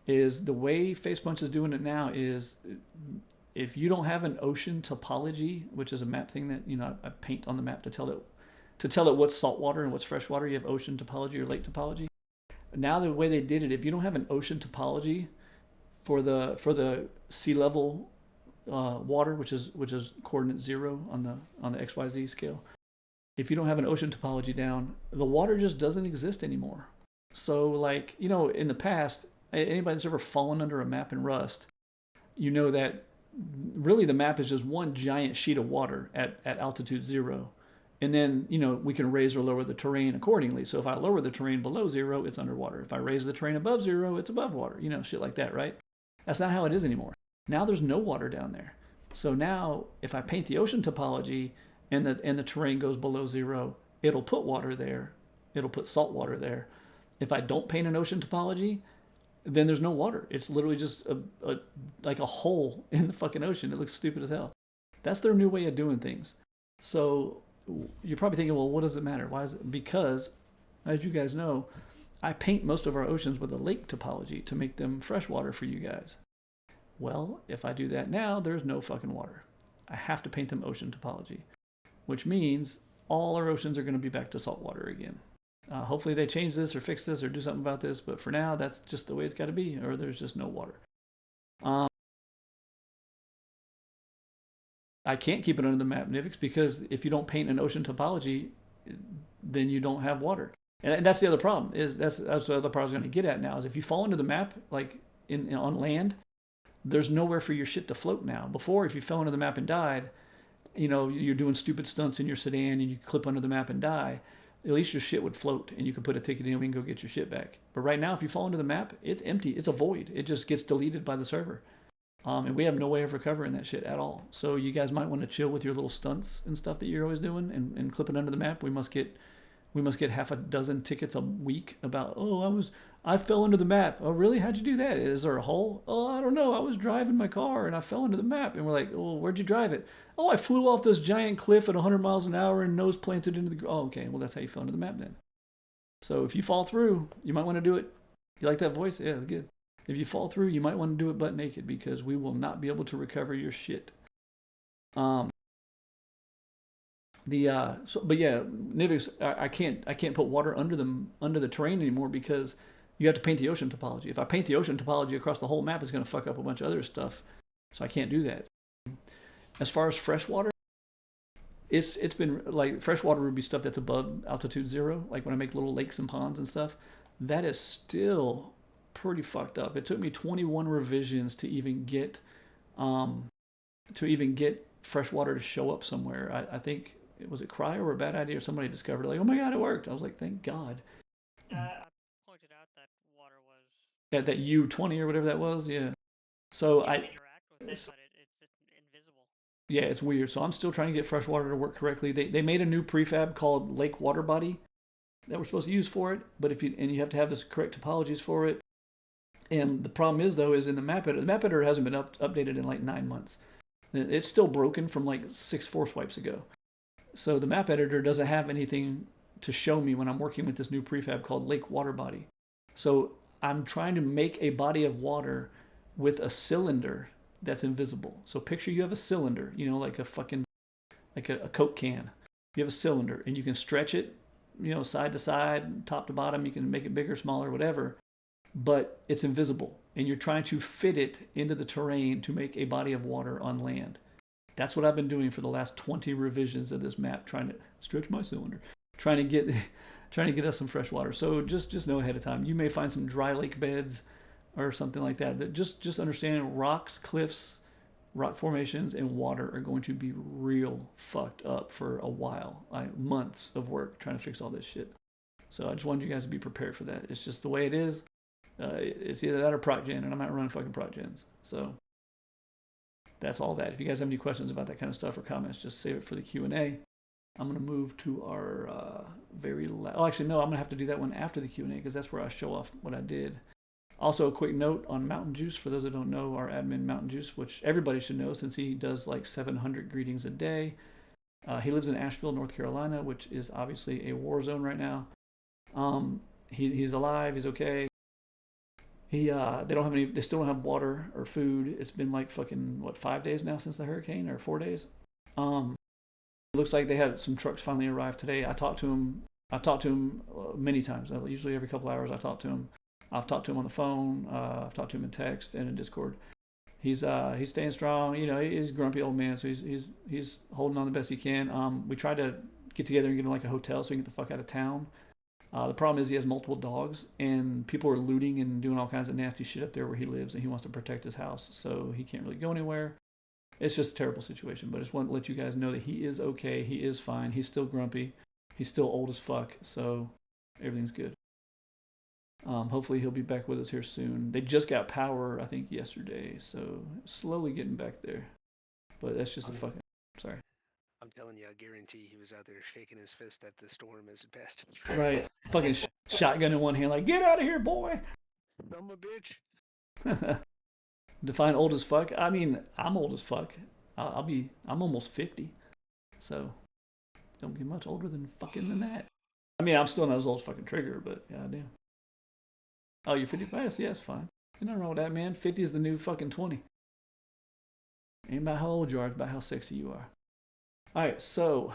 Is the way Facepunch is doing it now is if you don't have an ocean topology, which is a map thing that I paint on the map to tell it what's saltwater and what's freshwater, you have ocean topology or lake topology. Now the way they did it, if you don't have an ocean topology for the sea level water, which is coordinate 0 on the XYZ scale, if you don't have an ocean topology down, the water just doesn't exist anymore. So like in the past, anybody that's ever fallen under a map in Rust, that really the map is just one giant sheet of water at altitude 0. And then, we can raise or lower the terrain accordingly. So if I lower the terrain below 0, it's underwater. If I raise the terrain above 0, it's above water. Shit like that, right? That's not how it is anymore. Now there's no water down there. So now if I paint the ocean topology and the terrain goes below 0, it'll put water there. It'll put salt water there. If I don't paint an ocean topology, then there's no water. It's literally just like a hole in the fucking ocean. It looks stupid as hell. That's their new way of doing things. So you're probably thinking, well, what does it matter? Why is it? Because, as you guys know, I paint most of our oceans with a lake topology to make them freshwater for you guys. Well, if I do that now, there's no fucking water. I have to paint them ocean topology, which means all our oceans are going to be back to saltwater again. Hopefully they change this or fix this or do something about this, but for now, that's just the way it's got to be, or there's just no water. I can't keep it under the map, Nivix, because if you don't paint an ocean topology, then you don't have water. And that's the other problem. That's the other part I was going to get at now, is if you fall into the map, like on land, there's nowhere for your shit to float now. Before, if you fell into the map and died, you're doing stupid stunts in your sedan and you clip under the map and die, at least your shit would float and you could put a ticket in and we can go get your shit back. But right now, if you fall into the map, it's empty. It's a void. It just gets deleted by the server. And we have no way of recovering that shit at all. So you guys might want to chill with your little stunts and stuff that you're always doing and clip it under the map. We must get We must get half a dozen tickets a week about, oh, I fell into the map. Oh, really? How'd you do that? Is there a hole? Oh, I don't know. I was driving my car and I fell into the map. And we're like, oh, where'd you drive it? Oh, I flew off this giant cliff at 100 miles an hour and nose planted into the. Oh, okay. Well, that's how you fell into the map then. So if you fall through, you might want to do it. You like that voice? Yeah, that's good. If you fall through, you might want to do it butt naked because we will not be able to recover your shit. But yeah, Nivix, I can't put water under the terrain anymore because you have to paint the ocean topology. If I paint the ocean topology across the whole map, it's going to fuck up a bunch of other stuff. So I can't do that. As far as freshwater, it's been like freshwater would be stuff that's above altitude 0, like when I make little lakes and ponds and stuff. That is still pretty fucked up. It took me 21 revisions to even get freshwater to show up somewhere. I think was it Cry or a bad idea or somebody discovered it, like, oh my god, it worked. I was like, thank God. I pointed out that water was. That U20 or whatever that was, yeah. So you can interact with it, but it's invisible. Yeah, it's weird. So I'm still trying to get freshwater to work correctly. They made a new prefab called Lake Water Body that we're supposed to use for it, but you have to have the correct topologies for it. And the problem is though, is in the map editor hasn't been updated in like 9 months. It's still broken from like 6 force wipes ago. So the map editor doesn't have anything to show me when I'm working with this new prefab called Lake Water Body. So I'm trying to make a body of water with a cylinder that's invisible. So picture you have a cylinder, like a fucking, like a Coke can. You have a cylinder and you can stretch it, side to side, top to bottom. You can make it bigger, smaller, whatever. But it's invisible. And you're trying to fit it into the terrain to make a body of water on land. That's what I've been doing for the last 20 revisions of this map, trying to stretch my cylinder, trying to get us some fresh water. So just know ahead of time. You may find some dry lake beds or something like that. That just understand rocks, cliffs, rock formations, and water are going to be real fucked up for a while. Months of work trying to fix all this shit. So I just wanted you guys to be prepared for that. It's just the way it is. It's either that or ProcGen, and I'm not running fucking ProcGens. So that's all that. If you guys have any questions about that kind of stuff or comments, just save it for the Q&A. I'm going to move to our actually, no, I'm going to have to do that one after the Q&A because that's where I show off what I did. Also, a quick note on Mountain Juice. For those that don't know, our admin Mountain Juice, which everybody should know since he does like 700 greetings a day. He lives in Asheville, North Carolina, which is obviously a war zone right now. He's alive. He's okay. They still don't have water or food. It's been like fucking 5 days now since the hurricane, or 4 days. It looks like they had some trucks finally arrive today. I've talked to him many times. Usually every couple hours I talk to him. I've talked to him on the phone. I've talked to him in text and in Discord. He's staying strong. He's a grumpy old man, so he's holding on the best he can. We tried to get together and get him like a hotel so he can get the fuck out of town. The problem is he has multiple dogs, and people are looting and doing all kinds of nasty shit up there where he lives, and he wants to protect his house, so he can't really go anywhere. It's just a terrible situation, but I just want to let you guys know that he is okay. He is fine. He's still grumpy. He's still old as fuck, so everything's good. Hopefully he'll be back with us here soon. They just got power, I think, yesterday, so slowly getting back there. But that's just sorry. I'm telling you, I guarantee he was out there shaking his fist at the storm as it passed. Right. Fucking shotgun in one hand, like, get out of here, boy! I'm a bitch. Define old as fuck? I mean, I'm old as fuck. I'm almost 50. So, don't get much older than that. I mean, I'm still not as old as fucking Trigger, but goddamn. Oh, you're 55? Yeah, it's fine. Ain't nothing wrong with that, man. 50 is the new fucking 20. Ain't about how old you are, it's about how sexy you are. Alright, so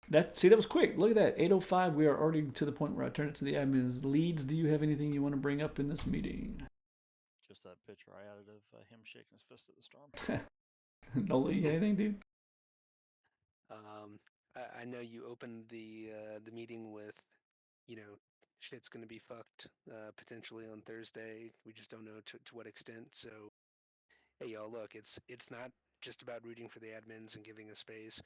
that was quick. Look at that. 8:05. We are already to the point where I turn it to the admins. Leads, do you have anything you want to bring up in this meeting? Just that picture I added of him shaking his fist at the storm. Nola, you got anything, dude? I know you opened the meeting with, shit's gonna be fucked potentially on Thursday. We just don't know to what extent. So, hey y'all, look, it's not just about rooting for the admins and giving a space.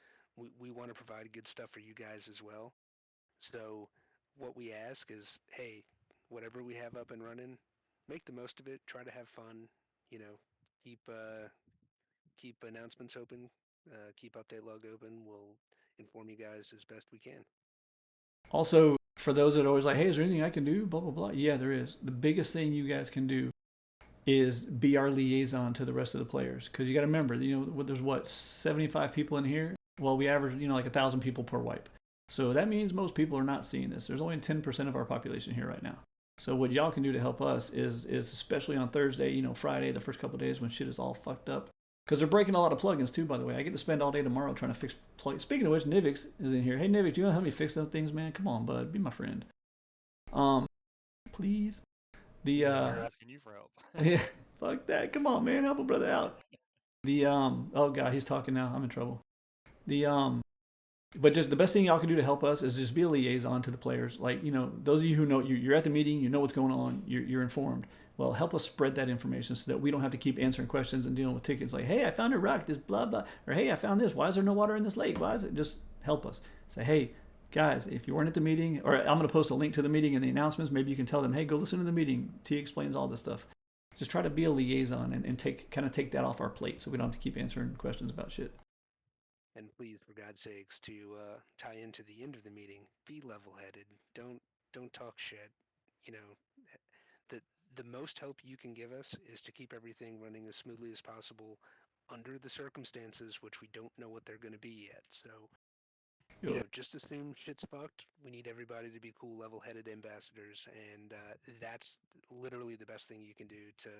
We want to provide good stuff for you guys as well. So what we ask is, hey, whatever we have up and running, make the most of it. Try to have fun. Keep announcements open. Keep update log open. We'll inform you guys as best we can. Also, for those that are always like, hey, is there anything I can do? Blah blah blah. Yeah, there is. The biggest thing you guys can do is be our liaison to the rest of the players, because you got to remember, there's what 75 people in here. Well, we average like 1,000 people per wipe, so that means most people are not seeing this. There's only 10% of our population here right now. So what y'all can do to help us is especially on Thursday, Friday, the first couple of days when shit is all fucked up, because they're breaking a lot of plugins too. By the way, I get to spend all day tomorrow trying to fix plugins. Speaking of which, Nivix is in here. Hey Nivix, do you want to help me fix those things, man? Come on, bud, be my friend. Please. We're asking you for help. Yeah, fuck that. Come on, man, help a brother out. Oh god, he's talking now. I'm in trouble. But just the best thing y'all can do to help us is just be a liaison to the players. Like, those of you who know you're at the meeting, you know what's going on, you're informed. Well, help us spread that information so that we don't have to keep answering questions and dealing with tickets like, hey, I found a rock, this blah blah, or hey, I found this. Why is there no water in this lake? Why is it? Just help us. Say, hey, guys, if you weren't at the meeting, or I'm going to post a link to the meeting and the announcements. Maybe you can tell them, hey, go listen to the meeting. T explains all this stuff. Just try to be a liaison and take that off our plate so we don't have to keep answering questions about shit. And please, for God's sakes, to tie into the end of the meeting, be level-headed. Don't talk shit. The most help you can give us is to keep everything running as smoothly as possible under the circumstances, which we don't know what they're going to be yet. So, just assume shit's fucked. We need everybody to be cool, level-headed ambassadors, and that's literally the best thing you can do to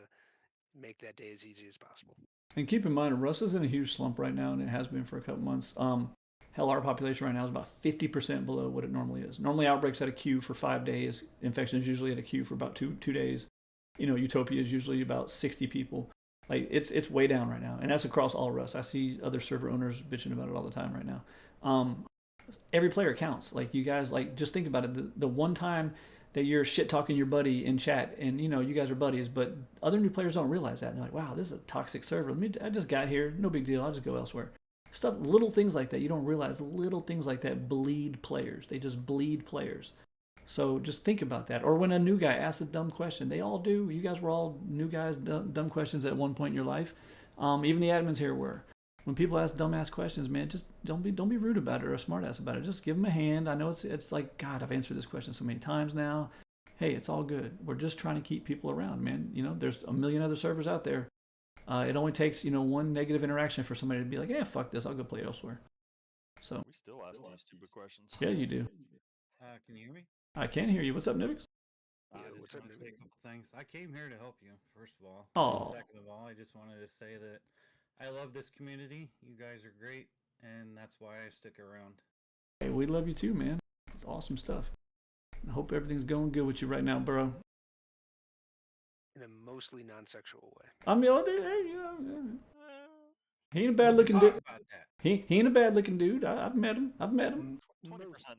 make that day as easy as possible. And keep in mind, Russ is in a huge slump right now, and it has been for a couple months. Hell, our population right now is about 50% below what it normally is. Normally, outbreaks at a queue for 5 days. Infections usually at a queue for about two days. Utopia is usually about 60 people. Like, it's way down right now, and that's across all Rust. I see other server owners bitching about it all the time right now. Every player counts. Like, you guys, just think about it. The one time that you're shit talking your buddy in chat, and you guys are buddies, but other new players don't realize that. And they're like, wow, this is a toxic server. I just got here, no big deal, I'll just go elsewhere. Little things like that, you don't realize. Little things like that bleed players. They just bleed players. So just think about that. Or when a new guy asks a dumb question, they all do. You guys were all new guys, dumb questions at one point in your life. Even the admins here were. When people ask dumbass questions, man, just don't be rude about it or a smartass about it. Just give them a hand. I know it's like, God, I've answered this question so many times now. Hey, it's all good. We're just trying to keep people around, man. There's a million other servers out there. It only takes, one negative interaction for somebody to be like, yeah, fuck this, I'll go play elsewhere. So we still ask these stupid questions. Yeah, you do. Can you hear me? I can hear you. What's up, Nivix? Yeah, I what's just up, want to say a couple things. I came here to help you, first of all. Aw. And second of all, I just wanted to say that I love this community. You guys are great, and that's why I stick around. Hey, we love you too, man. It's awesome stuff. I hope everything's going good with you right now, bro. In a mostly non-sexual way. I mean, he ain't a bad looking dude. He ain't a bad looking dude. I've met him. 20%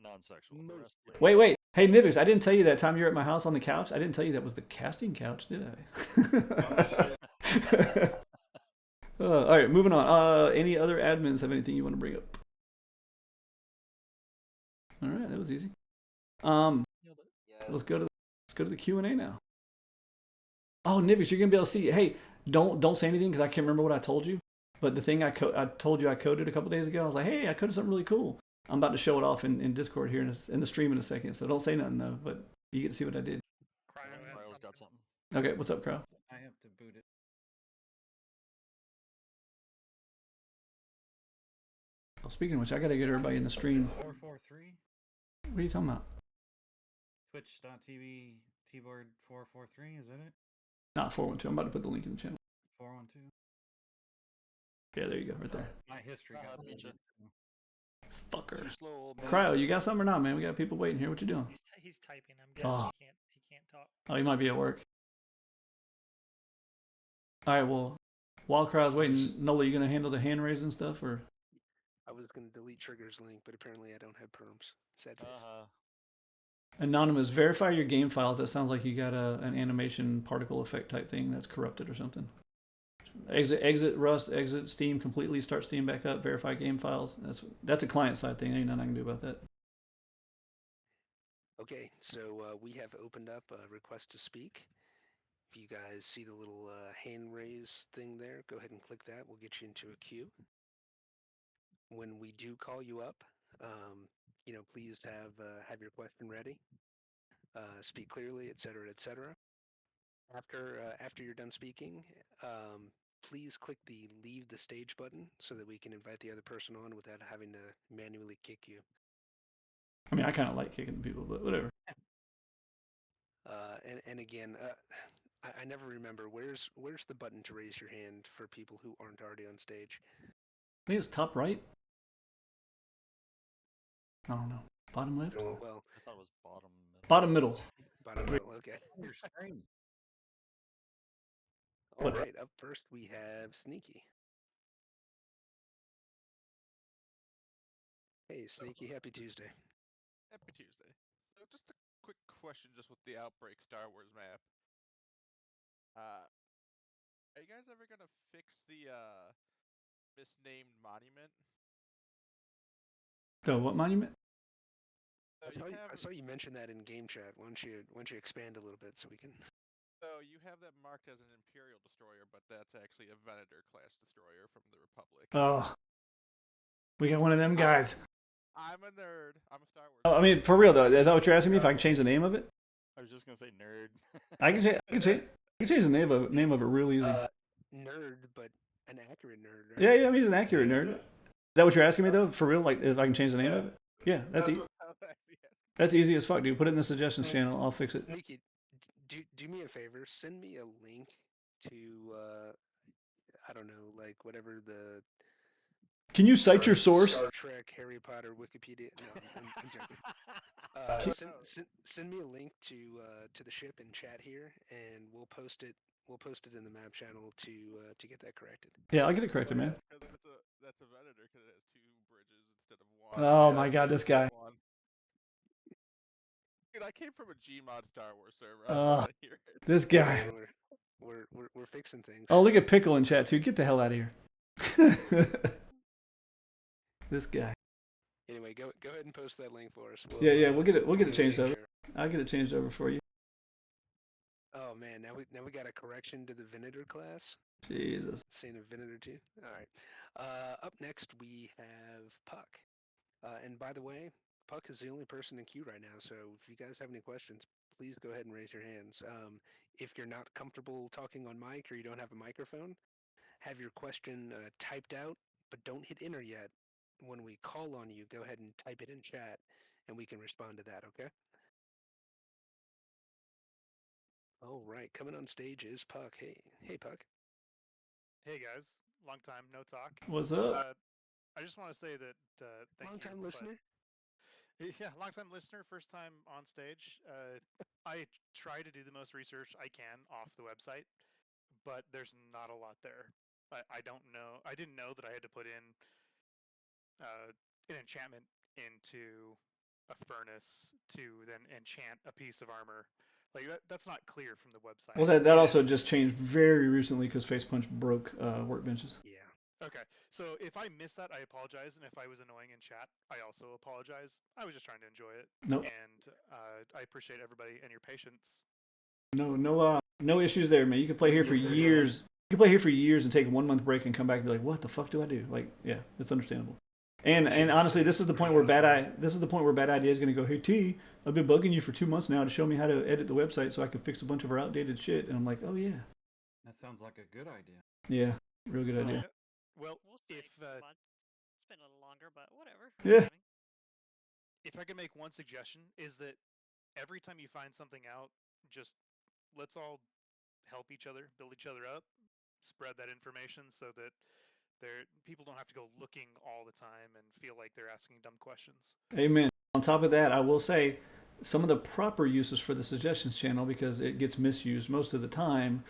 non-sexual. Wait. Hey, Nivix, I didn't tell you that time you were at my house on the couch. I didn't tell you that was the casting couch, did I? All right, moving on. Any other admins have anything you want to bring up? All right, that was easy. Let's go to the Q&A now. Oh, Nivix, you're gonna be able to see. Hey, don't say anything because I can't remember what I told you. But the thing I told you I coded a couple days ago, I was like, hey, I coded something really cool. I'm about to show it off in Discord here in the stream in a second, so don't say nothing though. But you get to see what I did. Cryo's got something. Okay, what's up, Cryo? I have to boot it. Well, speaking of which, I gotta get everybody in the stream. 443? What are you talking about? Twitch.tv keyboard 443, is that it? Not 412. I'm about to put the link in the channel. 412? Yeah, there you go, right there. My history got Ninja. Fucker. Slow, old man. Cryo, you got something or not, man? We got people waiting here. What you doing? He's typing. I'm guessing he can't talk. Oh, you might be at work. All right, well, while Cryo's waiting, Nola, you gonna handle the hand raising stuff, or? I was going to delete Trigger's link, but apparently I don't have perms. Sad face. Anonymous, verify your game files. That sounds like you got an animation particle effect type thing that's corrupted or something. Exit Rust, exit Steam completely, start Steam back up, verify game files. That's a client side thing. Ain't nothing I can do about that. Okay, so we have opened up a request to speak. If you guys see the little hand raise thing there, go ahead and click that. We'll get you into a queue. When we do call you up, please have your question ready. Speak clearly, etc., etc. After you're done speaking, please click the leave the stage button so that we can invite the other person on without having to manually kick you. I mean, I kind of like kicking people, but whatever. And again, I never remember where's the button to raise your hand for people who aren't already on stage. I think it's top right. I don't know. Bottom left? Well, I thought it was bottom middle. Bottom middle. bottom middle. Okay. Your screen. All What? right. Up first we have Sneaky. Hey, Sneaky. Happy Tuesday. Happy Tuesday. So just a quick question just with the Outbreak Star Wars map. Are you guys ever gonna fix the misnamed monument? The what monument? So I saw you mention that in game chat. Why don't you expand a little bit so we can? So you have that marked as an Imperial destroyer, but that's actually a Venator class destroyer from the Republic. Oh, we got one of them guys. I'm a nerd. I'm a Star Wars. Oh, I mean, for real though, is that what you're asking me? If I can change the name of it? I was just gonna say nerd. I can change the name of it real easy. Nerd, but an accurate nerd, right? Yeah, I mean, he's an accurate nerd. Is that what you're asking me though? For real? Like, if I can change the name of it? Yeah, that's easy as fuck, dude. Put it in the suggestions channel. I'll fix it. Nikki, do me a favor. Send me a link to I don't know, like whatever the. Can you cite your source? Star Trek, Harry Potter, Wikipedia. No, I'm joking. Send me a link to the ship in chat here, and we'll post it. We'll post it in the map channel to get that corrected. Yeah, I'll get it corrected, man. That's a Venator because it has 2 bridges instead of 1. Oh my god, this guy. Dude, I came from a Gmod Star Wars server. I don't wanna hear it. This guy. We're fixing things. Oh, look at Pickle in chat too. Get the hell out of here. This guy. Anyway, go ahead and post that link for us. We'll get it changed over. I'll get it changed over for you. Oh man, now we got a correction to the Venator class. Jesus. Saying a Venator 2. All right. Up next we have Puck. And by the way, Puck is the only person in queue right now. So if you guys have any questions, please go ahead and raise your hands. If you're not comfortable talking on mic or you don't have a microphone, have your question typed out, but don't hit enter yet. When we call on you, go ahead and type it in chat, and we can respond to that, okay? All right, coming on stage is Puck. Hey, Puck. Hey guys, long time no talk. What's up? I just want to say that thank Long you. time listener. Yeah, long time listener, first time on stage. I try to do the most research I can off the website, but there's not a lot there. I don't know. I didn't know that I had to put in an enchantment into a furnace to then enchant a piece of armor. Like that's not clear from the website. Well, that also just changed very recently because Facepunch broke workbenches. Yeah. Okay, so if I missed that, I apologize, and if I was annoying in chat, I also apologize. I was just trying to enjoy it. Nope. And I appreciate everybody and your patience. No issues there, man. You could play here for years. You can play here for years and take a 1 month break and come back and be like, "What the fuck do I do?" Like, yeah, it's understandable. And honestly, this is the point where bad idea is going to go. Hey T, I've been bugging you for 2 months now to show me how to edit the website so I can fix a bunch of our outdated shit. And I'm like, oh yeah. That sounds like a good idea. Yeah, real good idea. Well, We'll see. if It's been a little longer, but whatever. Yeah. if I can make one suggestion, is that every time you find something out, just let's all help each other, build each other up, spread that information so that people don't have to go looking all the time and feel like they're asking dumb questions. Amen. On top of that, I will say some of the proper uses for the suggestions channel, because it gets misused most of the time,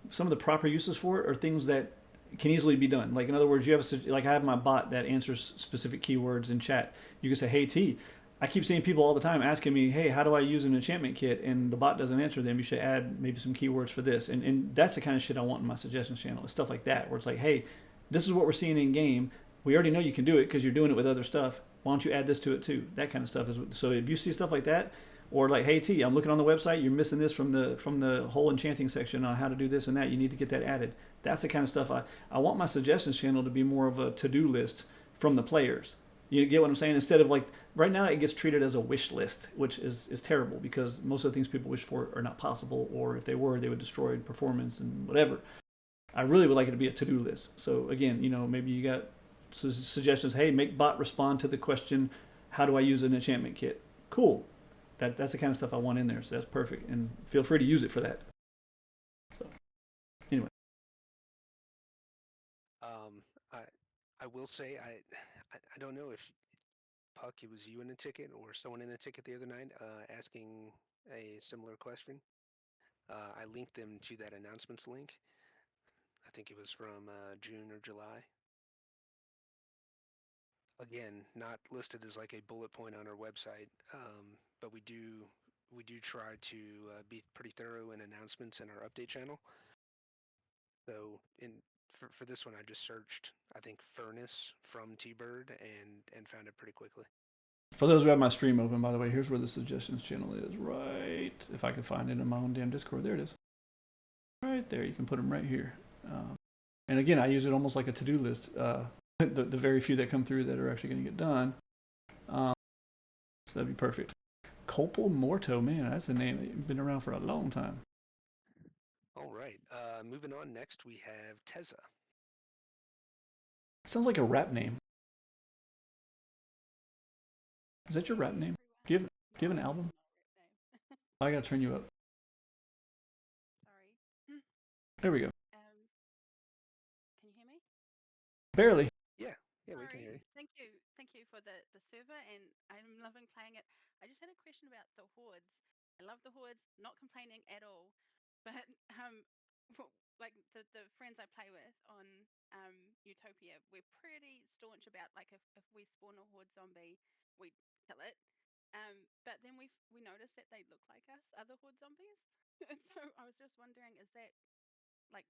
some of the proper uses for it are things that can easily be done. Like, in other words, I have my bot that answers specific keywords in chat. You can say, hey T, I keep seeing people all the time asking me, hey, how do I use an enchantment kit? And the bot doesn't answer them. You should add maybe some keywords for this. And that's the kind of shit I want in my suggestions channel. It's stuff like that, where it's like, hey, this is what we're seeing in game. We already know you can do it because you're doing it with other stuff. Why don't you add this to it too? That kind of stuff is. So if you see stuff like that, or like, hey T, I'm looking on the website, you're missing this from the whole enchanting section on how to do this and that. You need to get that added. That's the kind of stuff I want my suggestions channel to be more of a to-do list from the players. You get what I'm saying? Instead of like right now, it gets treated as a wish list, which is terrible because most of the things people wish for are not possible, or if they were, they would destroy performance and whatever. I really would like it to be a to-do list. So again, maybe you got suggestions. Hey, make bot respond to the question, "How do I use an enchantment kit?" Cool. That's the kind of stuff I want in there. So that's perfect, and feel free to use it for that. So anyway, I will say I don't know if Puck, it was you in a ticket or someone in a ticket the other night asking a similar question. I linked them to that announcements link. I think it was from June or July. Again, not listed as like a bullet point on our website, but we do try to be pretty thorough in announcements in our update channel. So for this one, I just searched, I think, furnace from T-Bird and found it pretty quickly. for those who have my stream open, by the way, here's where the suggestions channel is. Right, if I can find it in my own damn Discord, there it is. Right there, you can put them right here. And again, I use it almost like a to-do list. The very few that come through that are actually going to get done. So that'd be perfect. Copal Morto, man, that's a name that's been around for a long time. All right. Moving on. Next, we have Teza. Sounds like a rap name. Is that your rap name? Do you have an album? I gotta turn you up. Sorry. There we go. Can you hear me? Barely. Yeah, Sorry. we can hear you. Thank you for the server, and I'm loving playing it. I just had a question about the hordes. I love the hordes, not complaining at all, but like the friends I play with on Utopia, we're pretty staunch about like if we spawn a horde zombie, we kill it. But then we noticed that they look like us, other horde zombies. So I was just wondering, is that like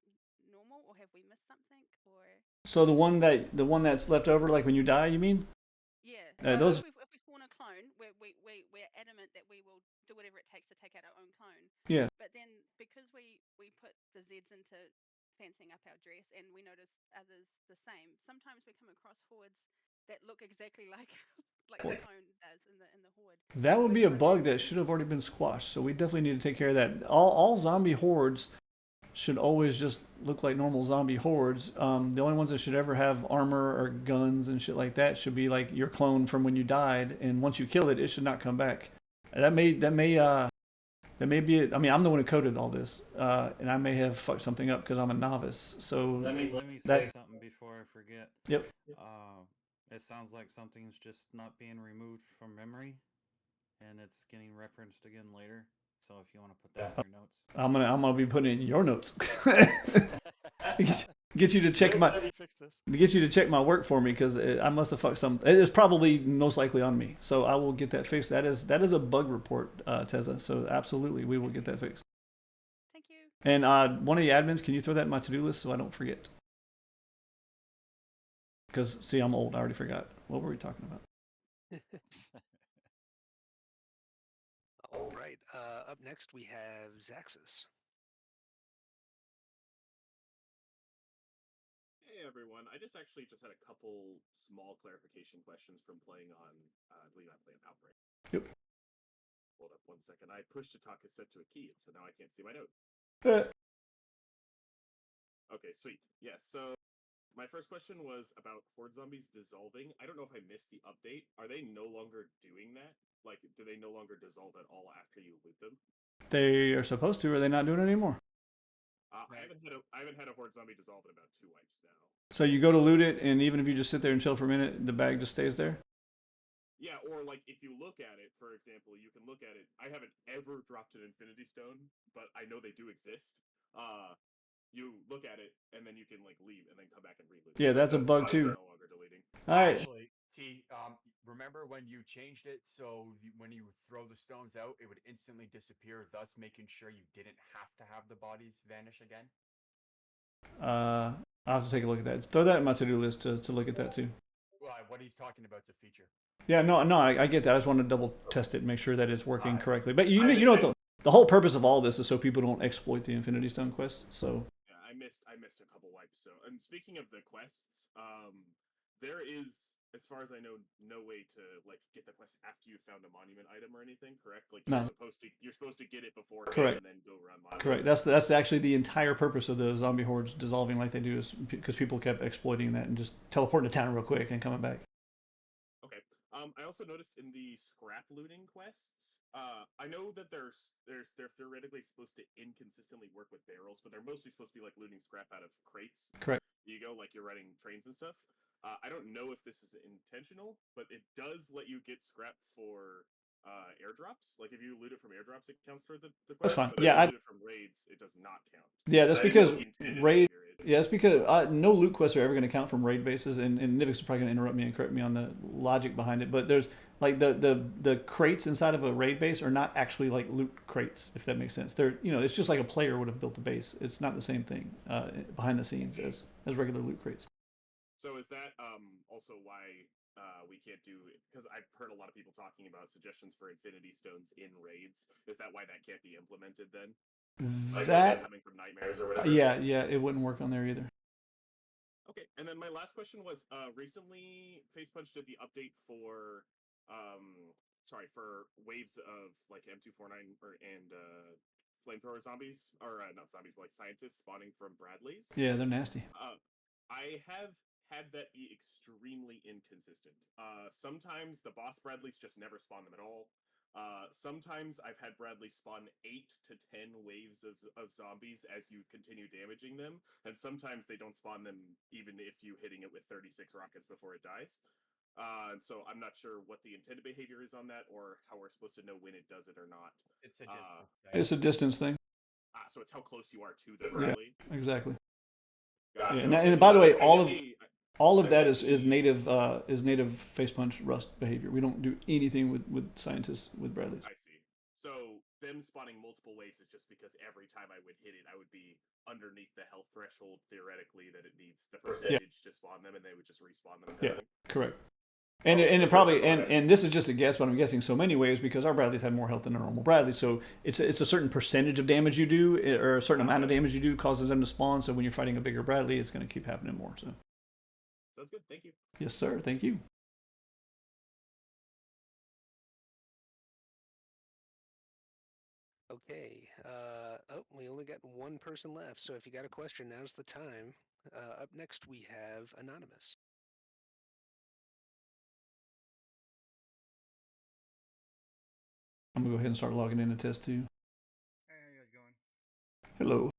normal, or have we missed something, or? So the one that's left over, like when you die, you mean? Yeah. Those. If we spawn a clone, we're adamant that we will do whatever it takes to take out our own clone. Yeah. But then because we put the Zs into fancying up our dress, and we notice others the same, sometimes we come across hordes that look exactly like the clone does in the horde. That would be a bug that should have already been squashed. So we definitely need to take care of that. All zombie hordes should always just look like normal zombie hordes. The only ones that should ever have armor or guns and shit like that should be like your clone from when you died, and once you kill it, it should not come back. That may be it. I mean, I'm the one who coded all this, and I may have fucked something up because I'm a novice. So let me say something before I forget. Yep. It sounds like something's just not being removed from memory, and it's getting referenced again later. So if you want to put that in your notes, I'm gonna be putting it in your notes. Get you to check my work for me, because I must have fucked some. It's probably most likely on me, so I will get that fixed. That is a bug report, Teza. So absolutely, we will get that fixed. Thank you. And one of the admins, can you throw that in my to-do list so I don't forget? Because see, I'm old. I already forgot. What were we talking about? All right. Up next, we have Zaxxas. Hey everyone, I just had a couple small clarification questions from playing on, I believe I played Outbreak. Yep. Hold up 1 second. I pushed to talk is set to a key, so now I can't see my note. Okay, sweet. Yeah, so my first question was about horde zombies dissolving. I don't know if I missed the update. Are they no longer doing that? Like, do they no longer dissolve at all after you loot them? They are supposed to, or are they not doing it anymore? I haven't had a horde zombie dissolve in about 2 wipes now. So you go to loot it, and even if you just sit there and chill for a minute, the bag just stays there? Yeah, or like if you look at it, for example, you can look at it. I haven't ever dropped an Infinity Stone, but I know they do exist. You look at it, and then you can like leave, and then come back and reloot. Yeah, that's a bug too. No longer deleting. All right. Actually, remember when you changed it so when you throw the stones out, it would instantly disappear, thus making sure you didn't have to have the bodies vanish again? I'll have to take a look at that. Throw that in my to-do list to look at that too. Well, what he's talking about is a feature. Yeah, no, I get that. I just want to double test it and make sure that it's working correctly. But you know what the whole purpose of all this is so people don't exploit the Infinity Stone quest. So yeah, I missed a couple wipes. So, and speaking of the quests, there is as far as I know, no way to like get the quest after you found a monument item or anything. Correct? Like No. you're supposed to get it beforehand Correct. and then go run monuments. Correct. That's actually the entire purpose of the zombie hordes dissolving like they do, is because people kept exploiting that and just teleporting to town real quick and coming back. Okay. I also noticed in the scrap looting quests, I know that they're theoretically supposed to inconsistently work with barrels, but they're mostly supposed to be like looting scrap out of crates. Correct. You go like you're running trains and stuff. I don't know if this is intentional, but it does let you get scrap for airdrops. Like if you loot it from airdrops, it counts toward the quest. That's fine. But Yeah, if you loot it from raids, it does not count. Yeah, that's because raid. behavior is. Yeah, that's because no loot quests are ever going to count from raid bases, and Nivix is probably going to interrupt me and correct me on the logic behind it. But there's like the crates inside of a raid base are not actually like loot crates, if that makes sense. They're it's just like a player would have built the base. It's not the same thing behind the scenes as regular loot crates. So is that also why we can't do? Because I've heard a lot of people talking about suggestions for Infinity Stones in raids. Is that why that can't be implemented then? Like That coming from nightmares or whatever. yeah, it wouldn't work on there either. Okay, and then my last question was recently Facepunch did the update for for waves of like M249 and flamethrower zombies, or not zombies, but like scientists spawning from Bradley's. Yeah, they're nasty. I have had that be extremely inconsistent. Sometimes the boss Bradleys just never spawn them at all. Sometimes I've had Bradley spawn 8 to 10 waves of zombies as you continue damaging them, and sometimes they don't spawn them even if you hitting it with 36 rockets before it dies. So I'm not sure what the intended behavior is on that, or how we're supposed to know when it does it or not. It's a distance thing. It's a distance thing. So it's how close you are to the Bradley. Yeah, exactly. Gotcha. Yeah, and by the way, all of that is native Facepunch Rust behavior. We don't do anything with scientists with Bradleys. I see. So them spawning multiple waves is just because every time I would hit it, I would be underneath the health threshold theoretically that it needs the percentage to spawn them, and they would just respawn them. Yeah, correct. And it probably and this is just a guess, but I'm guessing so many ways because our Bradleys have more health than a normal Bradley. So it's a certain percentage of damage you do, or a certain amount of damage you do causes them to spawn. So when you're fighting a bigger Bradley, it's going to keep happening more. So sounds good. Thank you. Yes, sir. Thank you. Okay. We only got one person left, so if you got a question, now's the time. Up next, we have Anonymous. I'm gonna go ahead and start logging in to test too. Hey, how you guys going? Hello.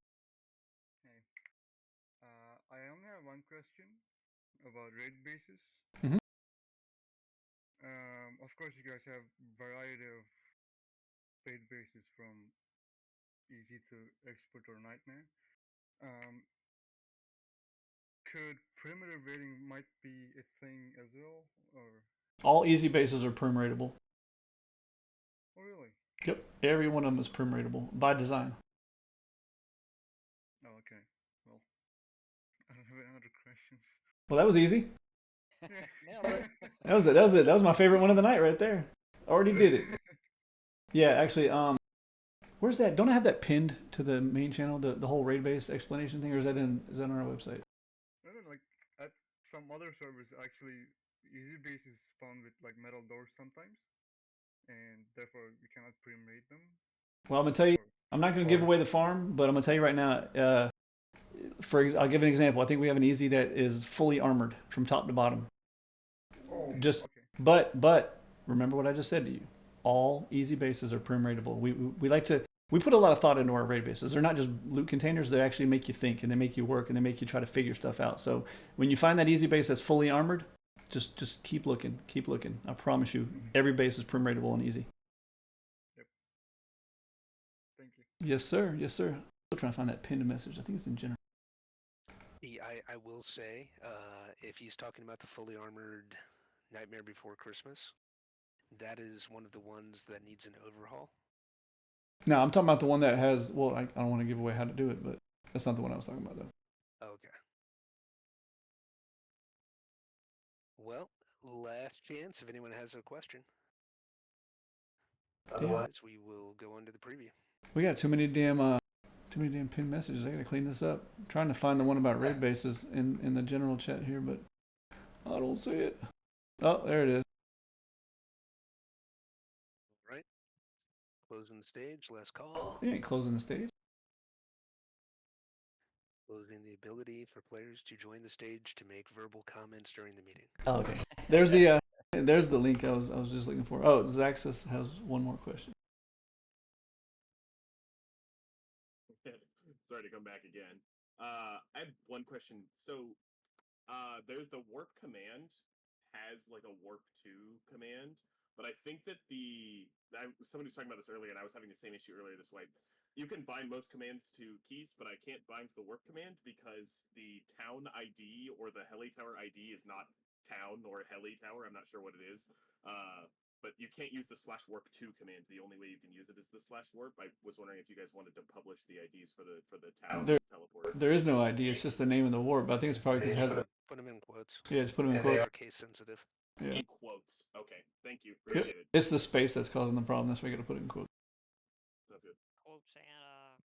Hey. I only have one question about raid bases. Mhm. Of course, you guys have variety of raid bases from easy to expert or nightmare. Could primitive raiding might be a thing as well, or? All easy bases are perm rateable. Oh, really? Yep. Every one of them is perm rateable by design. Oh, okay. Well, I don't have any other questions. Well, that was easy. Nailed it. That was my favorite one of the night right there. Already did it. Yeah, actually, where's that? Don't I have that pinned to the main channel, the whole raid base explanation thing, or is that on our website? No, like at some other servers, actually, easy bases spawn with like metal doors sometimes, and therefore you cannot pre-rate them. Well, I'm gonna tell you, I'm not gonna give away the farm, but I'm gonna tell you right now. I'll give an example. I think we have an easy that is fully armored from top to bottom. Just, okay. But remember what I just said to you. All easy bases are perm rateable. We put a lot of thought into our raid bases. They're not just loot containers. They actually make you think, and they make you work, and they make you try to figure stuff out. So when you find that easy base that's fully armored, just keep looking. Keep looking. I promise you, every base is perm rateable and easy. Yep. Thank you. Yes, sir. Yes, sir. I'm still trying to find that pinned message. I think it's in general. I will say, if he's talking about the fully armored Nightmare Before Christmas, that is one of the ones that needs an overhaul. No, I'm talking about the one that has. Well, I don't want to give away how to do it, but that's not the one I was talking about, though. Okay. Well, last chance if anyone has a question. Otherwise, we will go on to the preview. We got too many damn pinned messages. I gotta clean this up. I'm trying to find the one about raid bases in the general chat here, but I don't see it. Oh, there it is. Right. Closing the stage. Last call. You ain't closing the stage. Closing the ability for players to join the stage to make verbal comments during the meeting. Oh, okay. There's the link I was just looking for. Oh, Zaxxus has one more question. Sorry to come back again. I have one question. So, there's the warp command has like a warp 2 command, but I think that somebody was talking about this earlier, and I was having the same issue earlier this way. You can bind most commands to keys, but I can't bind the warp command because the town ID or the heli tower ID is not town or heli tower. I'm not sure what it is. But you can't use the /warp2 command. The only way you can use it is the /warp. I was wondering if you guys wanted to publish the IDs for the town teleports. There is no ID. It's just the name of the warp. But I think it's probably because it has. Put them in quotes. Yeah, just put them in and quotes. They are case sensitive. Yeah. In quotes. Okay, thank you. Appreciate it. It's the space that's causing the problem. That's why you got to put it in quotes. Sounds good. Quotes and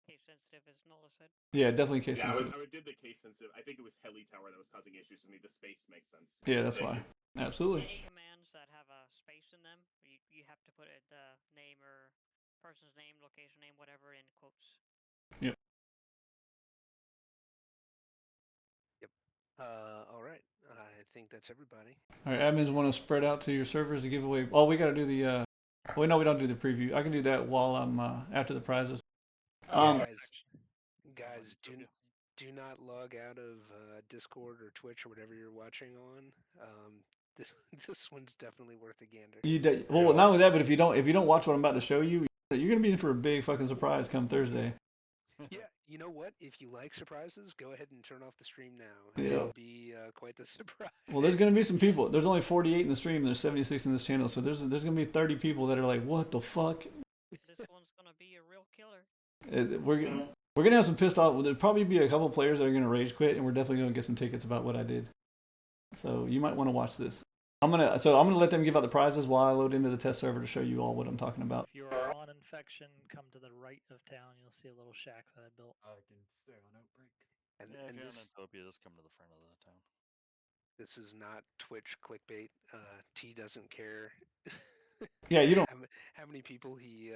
case sensitive, as Nola said. Yeah, definitely case sensitive. I did the case sensitive. I think it was heli tower that was causing issues with me. The space makes sense. Yeah, that's why. Absolutely. Any commands that have a space in them, you have to put the name or person's name, location name, whatever, in quotes. Yep. Yep. All right. I think that's everybody. All right, admins want to spread out to your servers to give away. Oh, we got to do the. Well, no, we don't do the preview. I can do that while I'm after the prizes. Guys, do not log out of Discord or Twitch or whatever you're watching on. This one's definitely worth a gander. Well, not only that, but if you don't watch what I'm about to show you, you're gonna be in for a big fucking surprise come Thursday. Yeah, you know what? If you like surprises, go ahead and turn off the stream now. Yeah. It'll be quite the surprise. Well, there's gonna be some people. There's only 48 in the stream. And there's 76 in this channel, so there's gonna be 30 people that are like, "What the fuck?" This one's gonna be a real killer. We're gonna have some pissed off. There'll probably be a couple of players that are gonna rage quit, and we're definitely gonna get some tickets about what I did. So you might want to watch this. I'm gonna let them give out the prizes while I load into the test server to show you all what I'm talking about. If you're on infection, come to the right of town. You'll see a little shack that I built. I can stay on outbreak. And if you're in Utopia, just come to the front of the town. This is not Twitch clickbait. T doesn't care. Yeah, you don't. How many people he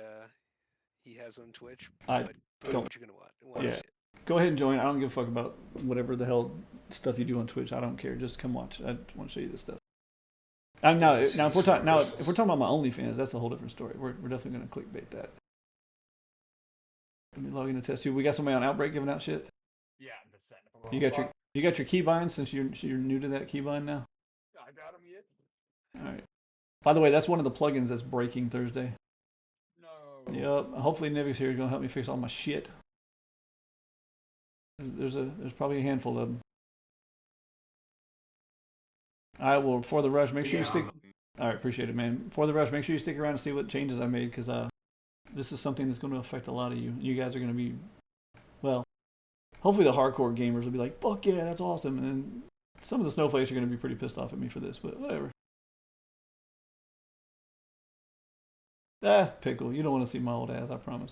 has on Twitch? I but don't. What you're gonna watch? Yeah. Go ahead and join. I don't give a fuck about whatever the hell stuff you do on Twitch. I don't care. Just come watch. I want to show you this stuff. Now if we're talking about my OnlyFans, that's a whole different story. We're definitely gonna clickbait that. Let me log into test. We got somebody on Outbreak giving out shit. Yeah, I'm just setting up a You got your keybind since you're new to that keybind now. I got him yet. All right. By the way, that's one of the plugins that's breaking Thursday. No. Yep. Hopefully Nivix here is gonna help me fix all my shit. There's probably a handful of them. All right. Well, for the rush, make sure you stick. All right. Appreciate it, man. For the rush, make sure you stick around and see what changes I made because this is something that's going to affect a lot of you. You guys are going to be, well, hopefully the hardcore gamers will be like, fuck yeah, that's awesome. And some of the snowflakes are going to be pretty pissed off at me for this, but whatever. Pickle, you don't want to see my old ass, I promise.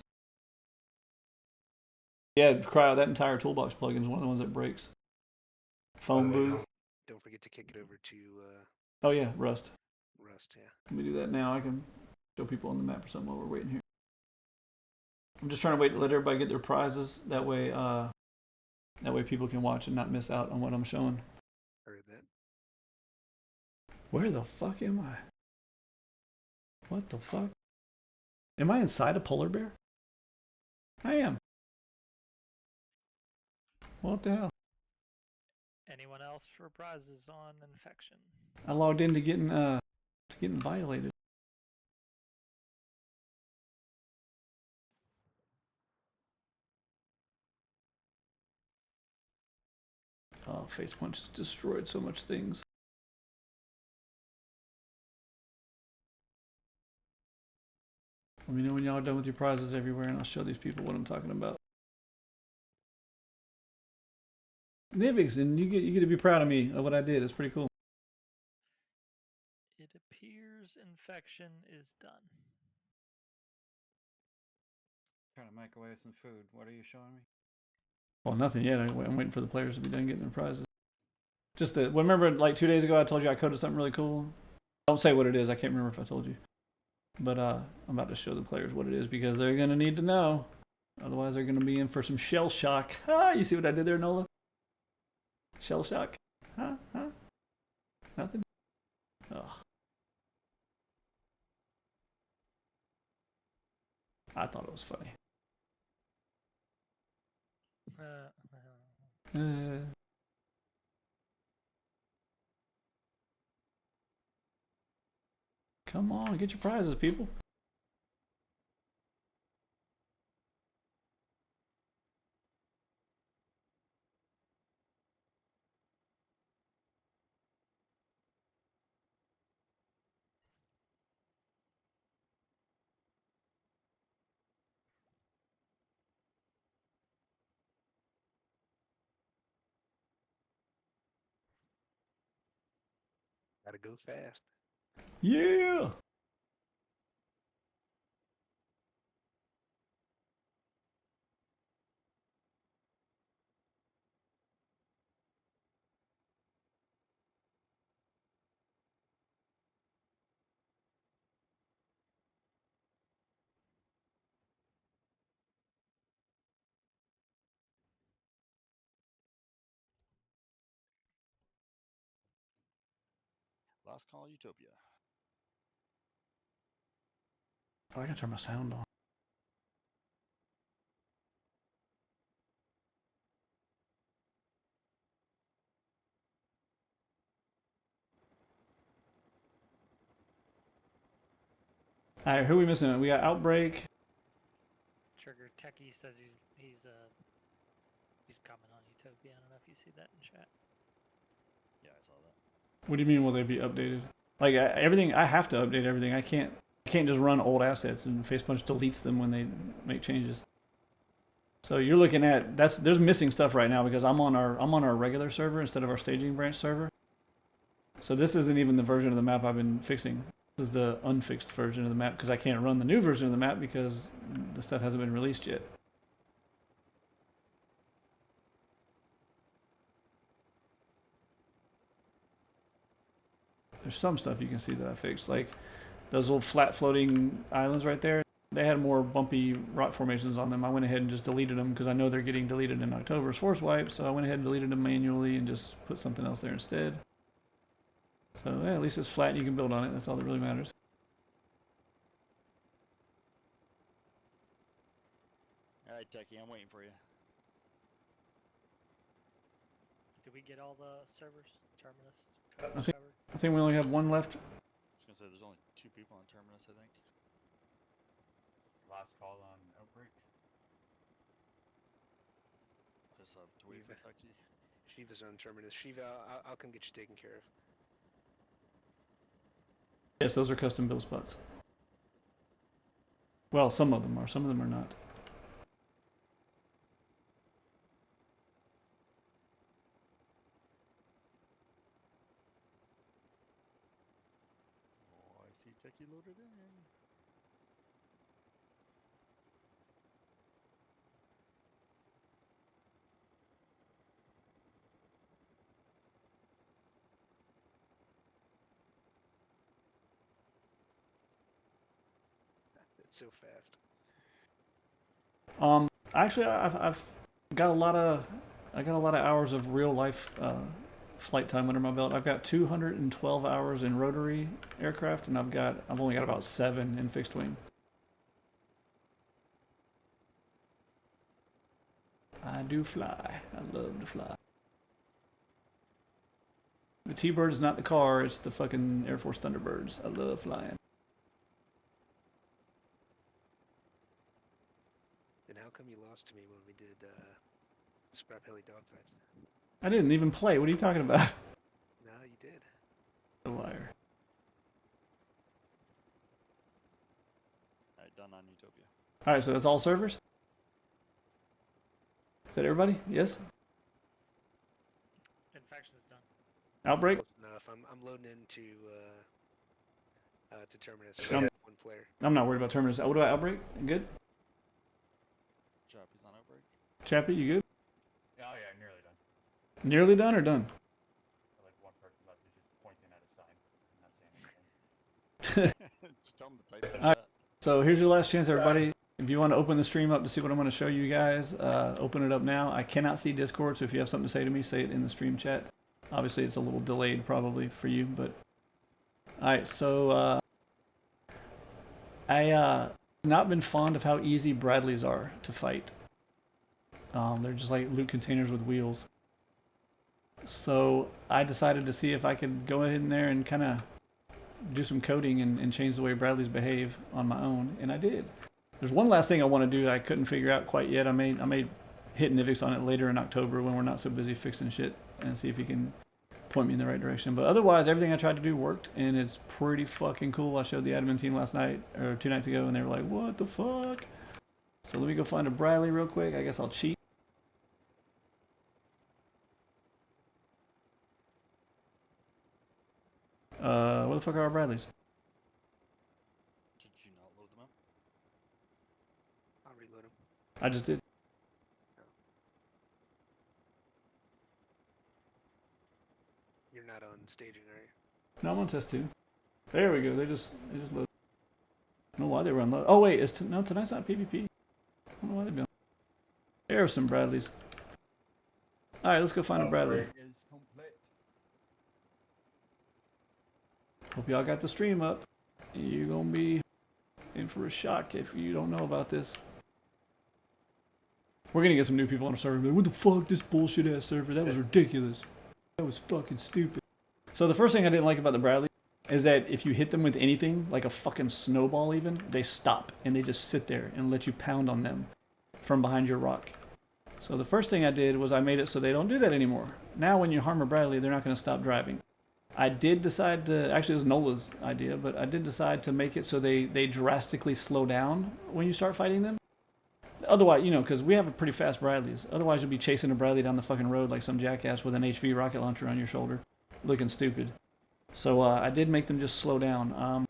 Yeah, Cryo, that entire toolbox plugin is one of the ones that breaks. Phone booth. Don't forget to kick it over to. Oh yeah, Rust. Rust, yeah. Let me do that now. I can show people on the map or something while we're waiting here. I'm just trying to wait to let everybody get their prizes. That way people can watch and not miss out on what I'm showing. Heard that. Where the fuck am I? What the fuck? Am I inside a polar bear? I am. What the hell? Anyone else for prizes on infection? I logged into getting violated. Oh, Face Punch has destroyed so much things. Let me know when y'all are done with your prizes everywhere, and I'll show these people what I'm talking about. Nivix, and you get to be proud of me of what I did. It's pretty cool. It appears infection is done. Trying to microwave some food. What are you showing me? Well, nothing yet. I'm waiting for the players to be done getting their prizes. Just remember, like 2 days ago, I told you I coded something really cool. I'll say what it is. I can't remember if I told you. But I'm about to show the players what it is because they're going to need to know. Otherwise, they're going to be in for some shell shock. Ah, you see what I did there, Nola? Shell shock? Huh? Nothing? Oh. I thought it was funny. Come on, get your prizes, people. Gotta go fast. Yeah. Last call, Utopia. Oh, I gotta turn my sound on. All right, who are we missing? We got Outbreak. Trigger Techie says he's coming on Utopia. I don't know if you see that in chat. Yeah, I saw that. What do you mean will they be updated? Like everything, I have to update everything. I can't just run old assets and Facepunch deletes them when they make changes. So you're looking at there's missing stuff right now because I'm on our regular server instead of our staging branch server. So this isn't even the version of the map I've been fixing. This is the unfixed version of the map because I can't run the new version of the map because the stuff hasn't been released yet. There's some stuff you can see that I fixed, like those little flat floating islands right there. They had more bumpy rock formations on them. I went ahead and just deleted them because I know they're getting deleted in October's force wipe. So I went ahead and deleted them manually and just put something else there instead. So yeah, at least it's flat and you can build on it. That's all that really matters. All right, Techie, I'm waiting for you. Did we get all the servers? Terminus I think we only have one left. I was gonna say there's only 2 people on Terminus, I think. Last call on Outbreak. I just have to wait for Techie. Shiva's on Terminus. Shiva, I'll come get you taken care of. Yes, those are custom build spots. Well, some of them are. Some of them are not. Oh, I see Techie loaded in. It's so fast. Actually, I've got a lot of hours of real life flight time under my belt. I've got 212 hours in rotary aircraft, and I've only got about 7 in fixed wing. I do fly. I love to fly. The T-Bird is not the car; it's the fucking Air Force Thunderbirds. I love flying. Then how come you lost to me when we did Scrap Heli dogfights? I didn't even play. What are you talking about? No, you did. A liar. Alright, done on Utopia. Alright, so that's all servers? Is that everybody? Yes? Infection's done. Outbreak? Enough. I'm loading into to Terminus. Um, One player. I'm not worried about Terminus. What about Outbreak? Good? Chappie's on Outbreak. Chappie, you good? Oh yeah, nearly done. Nearly done or done? Like one person left is just pointing at a sign and not saying anything. Just tell them to type in Alright. chat. So here's your last chance, everybody. If you want to open the stream up to see what I'm going to show you guys, open it up now. I cannot see Discord, so if you have something to say to me, say it in the stream chat. Obviously, it's a little delayed probably for you, but... Alright, so... I not been fond of how easy Bradleys are to fight. They're just like loot containers with wheels. So I decided to see if I could go ahead in there and kind of do some coding and change the way Bradleys behave on my own, and I did. There's one last thing I want to do that I couldn't figure out quite yet. I may hit Nivix on it later in October when we're not so busy fixing shit and see if he can point me in the right direction. But otherwise, everything I tried to do worked, and it's pretty fucking cool. I showed the admin team last night, or 2 nights ago, and they were like, what the fuck? So let me go find a Bradley real quick. I guess I'll cheat. Where the fuck are our Bradleys? Did you not load them up? I'll reload them. I just did. You're not on staging, are you? No, I'm on test 2. There we go. They just loaded. I don't know why they were unloaded. Oh wait, no, tonight's not PvP. I don't know why they've been. There are some Bradleys. All right, let's go find a Bradley. Is complete. Hope y'all got the stream up. You're gonna be in for a shock if you don't know about this. We're gonna get some new people on the server. Like, what the fuck, this bullshit ass server? That was ridiculous. That was fucking stupid. So the first thing I didn't like about the Bradley is that if you hit them with anything, like a fucking snowball even, they stop and they just sit there and let you pound on them from behind your rock. So the first thing I did was I made it so they don't do that anymore. Now when you harm a Bradley, they're not going to stop driving. I did decide to, actually it was Nola's idea, but I did decide to make it so they drastically slow down when you start fighting them. Otherwise, you know, because we have a pretty fast Bradleys. Otherwise you'll be chasing a Bradley down the fucking road like some jackass with an HV rocket launcher on your shoulder, looking stupid. So I did make them just slow down.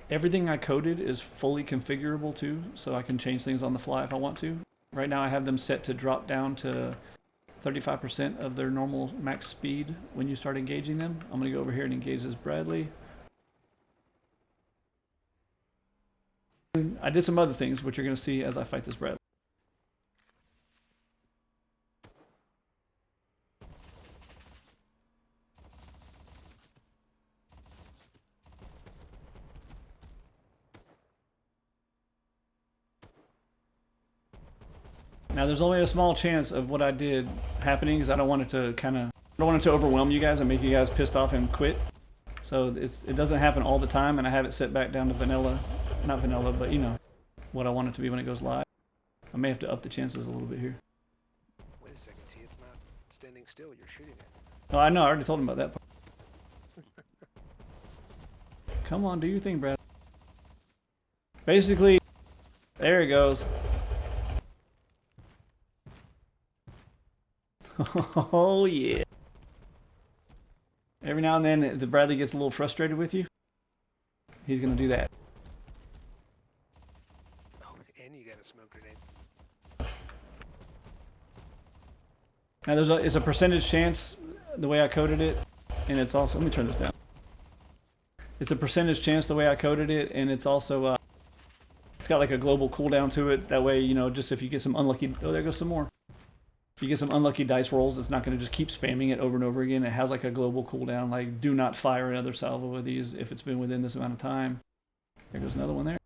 Everything I coded is fully configurable too, so I can change things on the fly if I want to. Right now I have them set to drop down to 35% of their normal max speed when you start engaging them. I'm going to go over here and engage this Bradley. I did some other things, which you're going to see as I fight this Bradley. Now there's only a small chance of what I did happening because I don't want it to overwhelm you guys and make you guys pissed off and quit. So it doesn't happen all the time, and I have it set back down to vanilla, not vanilla, but you know what I want it to be when it goes live. I may have to up the chances a little bit here. Wait a second, T. It's not standing still. You're shooting it. Oh, I know. I already told him about that part. Come on, do your thing, Brad. Basically, there it goes. Oh yeah. Every now and then, if the Bradley gets a little frustrated with you, he's gonna do that. Oh, and you got a smoke grenade. Now it's a percentage chance the way I coded it, and it's also, let me turn this down. It's a percentage chance the way I coded it, and it's also it's got like a global cooldown to it. That way, you know, just if you get some unlucky, oh, there goes some more. If you get some unlucky dice rolls, it's not going to just keep spamming it over and over again. It has like a global cooldown, like do not fire another salvo with these if it's been within this amount of time. There goes another one there.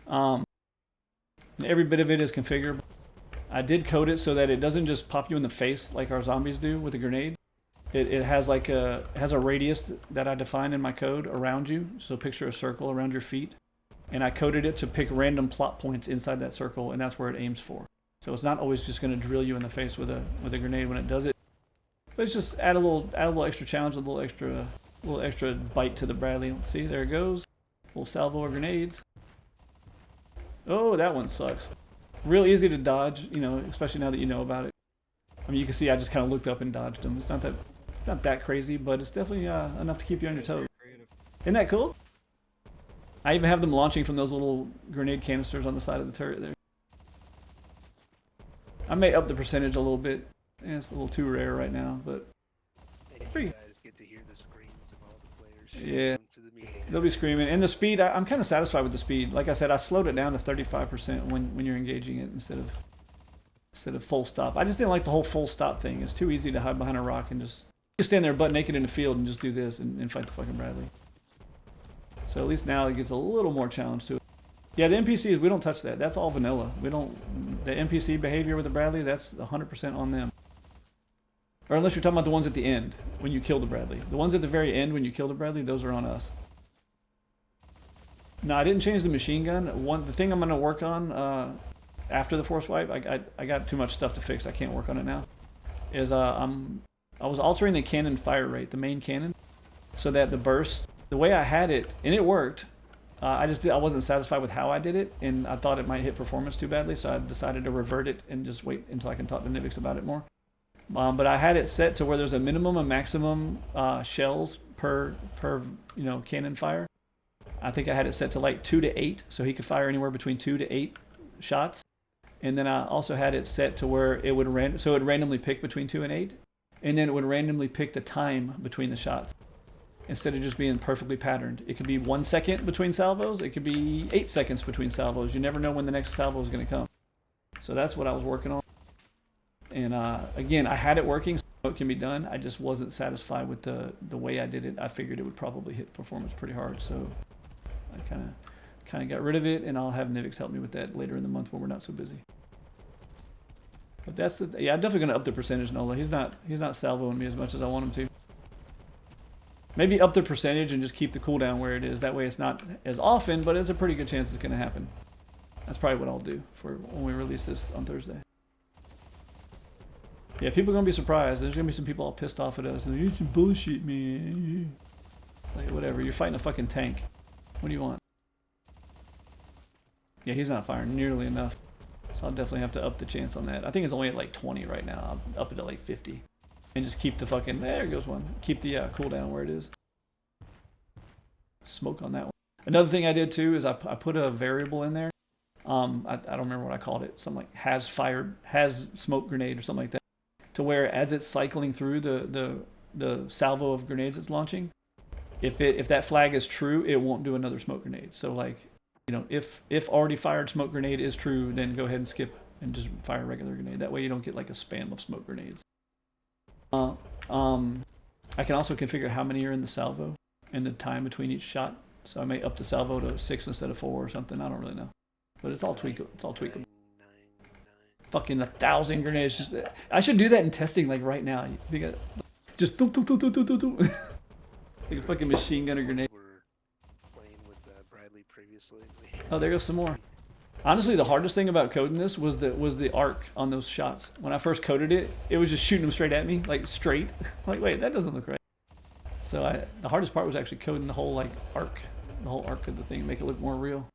And every bit of it is configurable. I did code it so that it doesn't just pop you in the face like our zombies do with a grenade. It has like it has a radius that I define in my code around you. So picture a circle around your feet. And I coded it to pick random plot points inside that circle, and that's where it aims for. So it's not always just going to drill you in the face with a grenade when it does it. But it's just add a little extra challenge, a little extra bite to the Bradley. See, there it goes. Little salvo of grenades. Oh, that one sucks. Real easy to dodge, you know, especially now that you know about it. I mean, you can see I just kind of looked up and dodged them. It's not that crazy, but it's definitely enough to keep you on your toes. Isn't that cool? I even have them launching from those little grenade canisters on the side of the turret there. I may up the percentage a little bit. Yeah, it's a little too rare right now, but And you free. guys get to hear the screams of all the players. Yeah. To the meeting. They'll be screaming. And the speed, I'm kind of satisfied with the speed. Like I said, I slowed it down to 35% when you're engaging it instead of full stop. I just didn't like the whole full stop thing. It's too easy to hide behind a rock and just stand there butt naked in the field and just do this and fight the fucking Bradley. So at least now it gets a little more challenge to it. Yeah, the NPCs, we don't touch that. That's all vanilla. We don't, the NPC behavior with the Bradley, that's 100% on them. Or unless you're talking about the ones at the end, when you kill the Bradley. The ones at the very end when you kill the Bradley, those are on us. No, I didn't change the machine gun. The thing I'm going to work on after the force wipe, I got too much stuff to fix. I can't work on it now. Is I was altering the cannon fire rate, the main cannon, so that the burst, the way I had it, and it worked. I wasn't satisfied with how I did it, and I thought it might hit performance too badly, so I decided to revert it and just wait until I can talk to Nivix about it more. But I had it set to where there's a minimum and maximum shells per cannon fire. I think I had it set to like 2 to 8, so he could fire anywhere between 2 to 8 shots. And then I also had it set to where it would randomly pick between 2 and 8, and then it would randomly pick the time between the shots instead of just being perfectly patterned. It could be 1 second between salvos. It could be 8 seconds between salvos. You never know when the next salvo is going to come. So that's what I was working on. And again, I had it working, so it can be done. I just wasn't satisfied with the way I did it. I figured it would probably hit performance pretty hard, so I kind of got rid of it, and I'll have Nivix help me with that later in the month when we're not so busy. But that's I'm definitely gonna up the percentage, Nola. He's not salvoing me as much as I want him to. Maybe up the percentage and just keep the cooldown where it is. That way it's not as often, but it's a pretty good chance it's gonna happen. That's probably what I'll do for when we release this on Thursday. Yeah, people are gonna be surprised. There's gonna be some people all pissed off at us. You should bullshit me. Like whatever. You're fighting a fucking tank. What do you want? Yeah, he's not firing nearly enough. So I'll definitely have to up the chance on that. I think it's only at like 20 right now. I'll up it to like 50. And just keep the fucking... There goes one. Keep the cooldown where it is. Smoke on that one. Another thing I did too is I put a variable in there. I don't remember what I called it. Something like has smoke grenade or something like that. To where as it's cycling through the salvo of grenades it's launching, if that flag is true, it won't do another smoke grenade. So like, if already fired smoke grenade is true, then go ahead and skip and just fire a regular grenade. That way you don't get like a spam of smoke grenades. I can also configure how many are in the salvo and the time between each shot. So I may up the salvo to 6 instead of 4 or something. I don't really know, but it's all tweakable. It's all tweakable. Fucking 1,000 grenades. I should do that in testing like right now. You think just like a fucking machine gunner grenade. Playing with Bradley previously. Oh, there goes some more. Honestly, the hardest thing about coding this was the arc on those shots. When I first coded it, it was just shooting them straight at me, like straight. Like, wait, that doesn't look right. So the hardest part was actually coding the whole arc of the thing, make it look more real.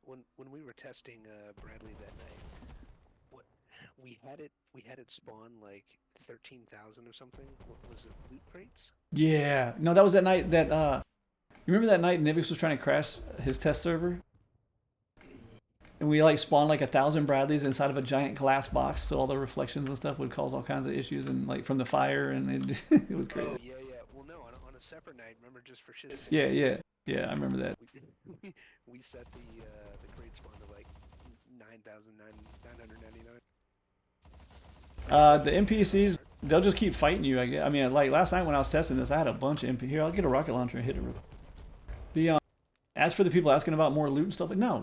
When we were testing Bradley that night, we had it spawn like 13,000 or something. What was it, loot crates? Yeah, no, that was that night that you remember that night Nivix was trying to crash his test server, and we like spawned like 1,000 Bradleys inside of a giant glass box, so all the reflections and stuff would cause all kinds of issues, and like from the fire, and it was crazy. Oh yeah. Well, no, on a separate night, remember, just for shit. Yeah, I remember that. We set the crate spawn to like 9,999. The NPCs, they'll just keep fighting you. I mean, like last night when I was testing this, I had a bunch of NPCs. Here, I'll get a rocket launcher and hit it real quick. As for the people asking about more loot and stuff, like, no,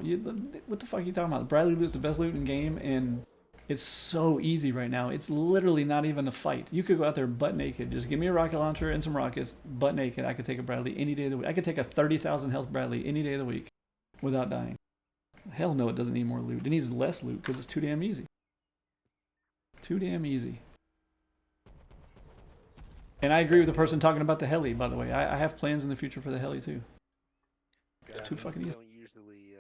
what the fuck are you talking about? Bradley loot's the best loot in game, and it's so easy right now. It's literally not even a fight. You could go out there butt naked. Just give me a rocket launcher and some rockets, butt naked. I could take a Bradley any day of the week. I could take a 30,000 health Bradley any day of the week without dying. Hell no, it doesn't need more loot. It needs less loot because it's too damn easy. Too damn easy. And I agree with the person talking about the heli, by the way. I have plans in the future for the heli too. It's too fucking easy. We don't usually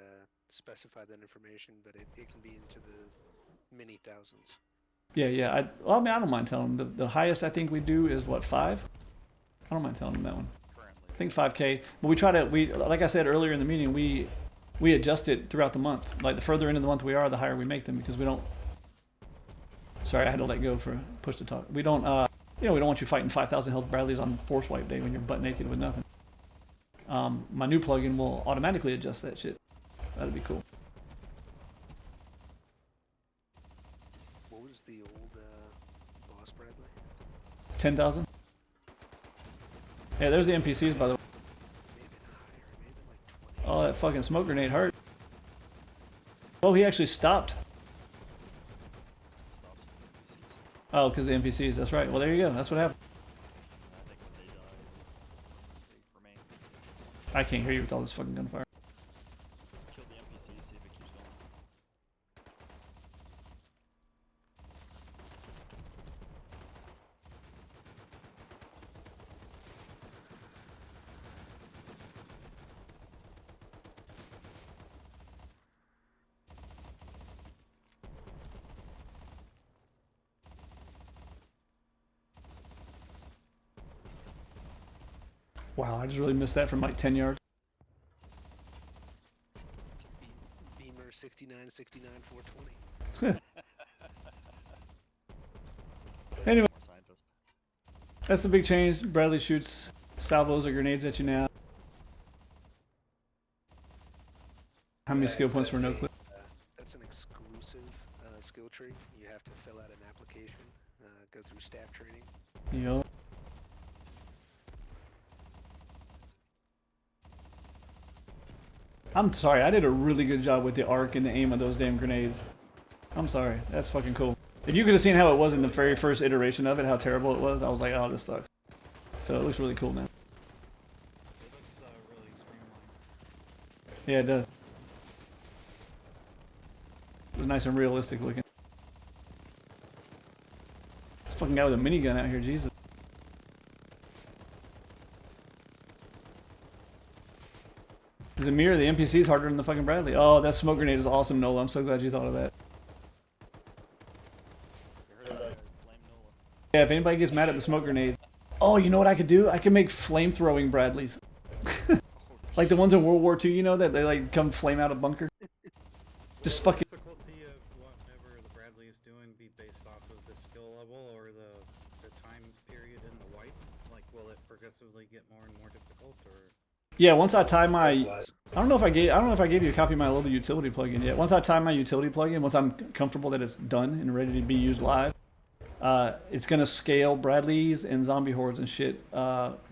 specify that information, but it can be into the many thousands. Yeah. I mean, I don't mind telling them. The highest I think we do is what, 5? I don't mind telling them that one. I think 5K. But we try to, like I said earlier in the meeting, we adjust it throughout the month. Like the further into the month we are, the higher we make them, because we don't. Sorry, I had to let go for push to talk. We don't You know, we don't want you fighting 5,000 health Bradleys on force wipe day when you're butt naked with nothing. My new plugin will automatically adjust that shit. That'd be cool. What was the old boss, Bradley? 10,000. Yeah, there's the NPCs, by the way. Maybe higher. Maybe like 20. Oh, that fucking smoke grenade hurt. Oh, he actually stopped. Stops with NPCs. Oh, because the NPCs. That's right. Well, there you go. That's what happened. I think when they die, they remain. I can't hear you with all this fucking gunfire. Kill the NPC, see if it keeps going. Wow, I just really missed that from like 10 yards. Beamer 69, 69, 420. Anyway. More scientist. That's the big change. Bradley shoots salvos or grenades at you now. How many skill points for no clip? That's an exclusive skill tree. You have to fill out an application, go through staff training. Yo. I'm sorry, I did a really good job with the arc and the aim of those damn grenades. I'm sorry, that's fucking cool. If you could have seen how it was in the very first iteration of it, how terrible it was, I was like, oh, this sucks. So it looks really cool now. It looks really streamlined. Yeah, it does. It's nice and realistic looking. This fucking guy with a minigun out here, Jesus. Does it mirror the NPCs harder than the fucking Bradley? Oh, that smoke grenade is awesome, Nola. I'm so glad you thought of that. You heard that? Flame Nola. Yeah, if anybody gets mad at the smoke grenades. Oh, you know what I could do? I could make flame-throwing Bradleys. Like the ones in World War II, you know, that they like come flame out of bunker? Just Will fucking... the difficulty of whatever the Bradley is doing be based off of the skill level or the time period in the wipe? Like, will it progressively get more and more difficult, or? Yeah, once I tie my... I don't know if I gave you a copy of my little utility plugin yet. Once I tie my utility plugin, once I'm comfortable that it's done and ready to be used live, it's gonna scale Bradleys and zombie hordes and shit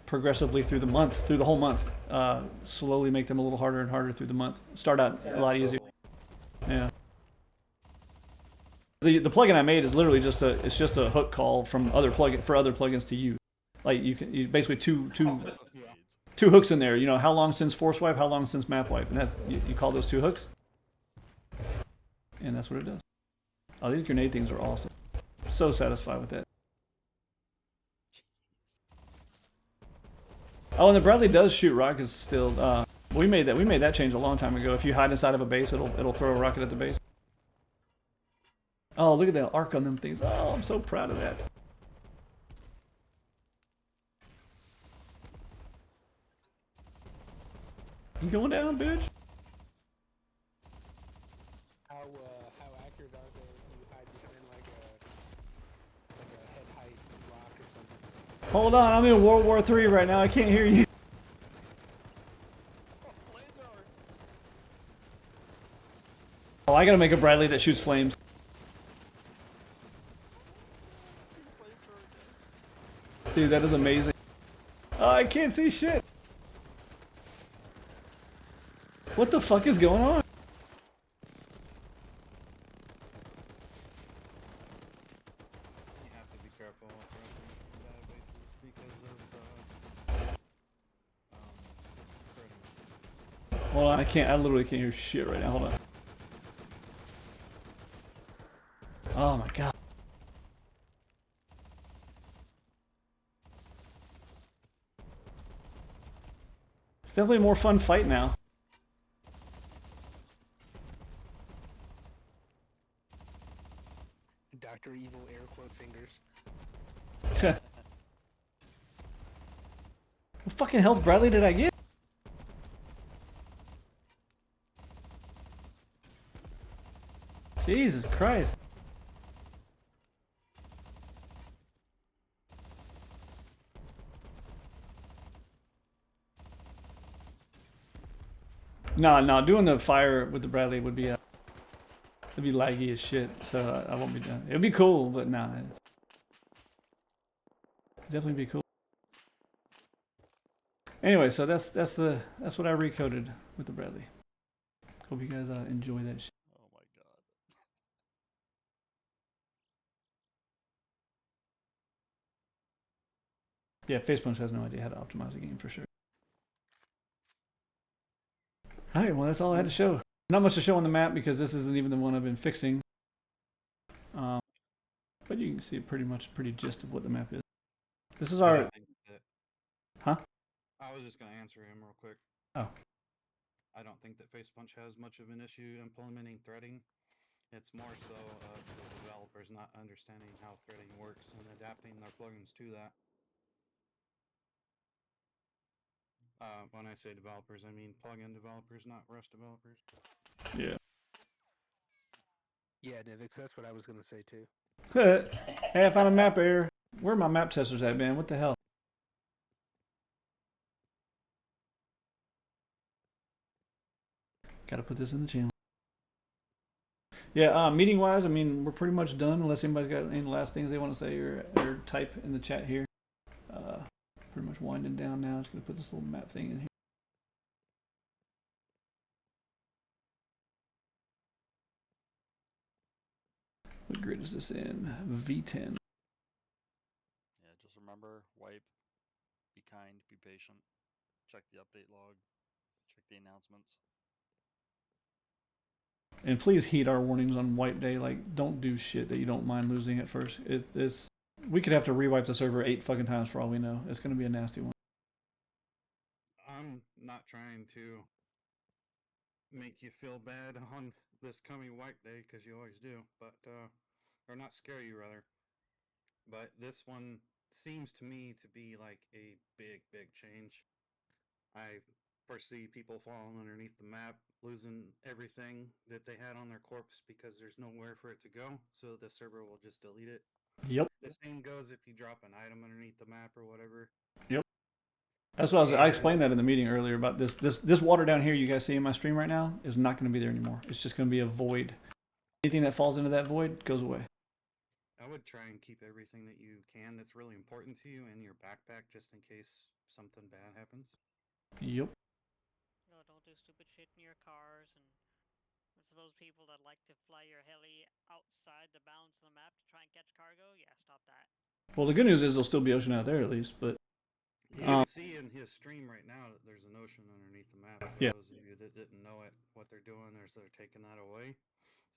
progressively through the whole month. Slowly make them a little harder and harder through the month. Start out a lot easier. Yeah. The plugin I made is literally just a hook call from other plugins to use. Like you basically two hooks in there. You know, how long since force wipe, how long since map wipe, and that's you call those two hooks, and that's what it does. Oh, these grenade things are awesome. So satisfied with that. Oh, and the Bradley does shoot rockets still. We made that change a long time ago. If you hide inside of a base, it'll throw a rocket at the base. Oh, look at the arc on them things. Oh, I'm so proud of that. You going down, bitch? How accurate are they if you hide behind like a head height rock or something? Hold on, I'm in World War III right now. I can't hear you. Oh, I gotta make a Bradley that shoots flames. Dude, that is amazing. Oh, I can't see shit. What the fuck is going on? You have to be careful with Russian databases because of Hold on, I literally can't hear shit right now. Hold on. Oh my god. It's definitely a more fun fight now. Dr. Evil air quote fingers. What fucking health Bradley did I get? Jesus Christ. No, doing the fire with the Bradley would be it'd be laggy as shit. So I won't be doing it. It'd be cool, but nah, it'd definitely be cool. Anyway, so that's what I recoded with the Bradley. Hope you guys enjoy that shit. Oh my god. Yeah, Facepunch has no idea how to optimize the game for sure. Alright, well that's all I had to show. Not much to show on the map because this isn't even the one I've been fixing. But you can see pretty gist of what the map is. This is our... Huh? I was just going to answer him real quick. Oh. I don't think that Facepunch has much of an issue implementing threading. It's more so the developers not understanding how threading works and adapting their plugins to that. When I say developers, I mean plugin developers, not Rust developers. Yeah. Yeah, Nivix, that's what I was going to say too. Hey, I found a map error. Where are my map testers at, man? What the hell? Gotta put this in the channel. Yeah, meeting wise, I mean, we're pretty much done unless anybody's got any last things they want to say or type in the chat here. Pretty much winding down now. Just gonna put this little map thing in here. What grid is this in? V10. Yeah, just remember, wipe, be kind, be patient, check the update log, check the announcements. And please heed our warnings on wipe day. Like, don't do shit that you don't mind losing at first. We could have to rewipe the server 8 fucking times for all we know. It's gonna be a nasty one. I'm not trying to make you feel bad on this coming wipe day, because you always do, but or not scare you rather. But this one seems to me to be like a big change. I foresee people falling underneath the map, losing everything that they had on their corpse because there's nowhere for it to go, so the server will just delete it. Yep. The same goes if you drop an item underneath the map or whatever. Yep. That's what I explained that in the meeting earlier about this water down here you guys see in my stream right now is not going to be there anymore. It's just going to be a void. Anything that falls into that void goes away. I would try and keep everything that you can that's really important to you in your backpack just in case something bad happens. Yep. No, don't do stupid shit in your cars, and for those people that like to fly your heli outside the bounds of the map to try and catch cargo, yeah, stop that. Well, the good news is there'll still be ocean out there at least, but... You can see in his stream right now that there's an ocean underneath the map. For those of you that didn't know it, what they're doing is they're taking that away.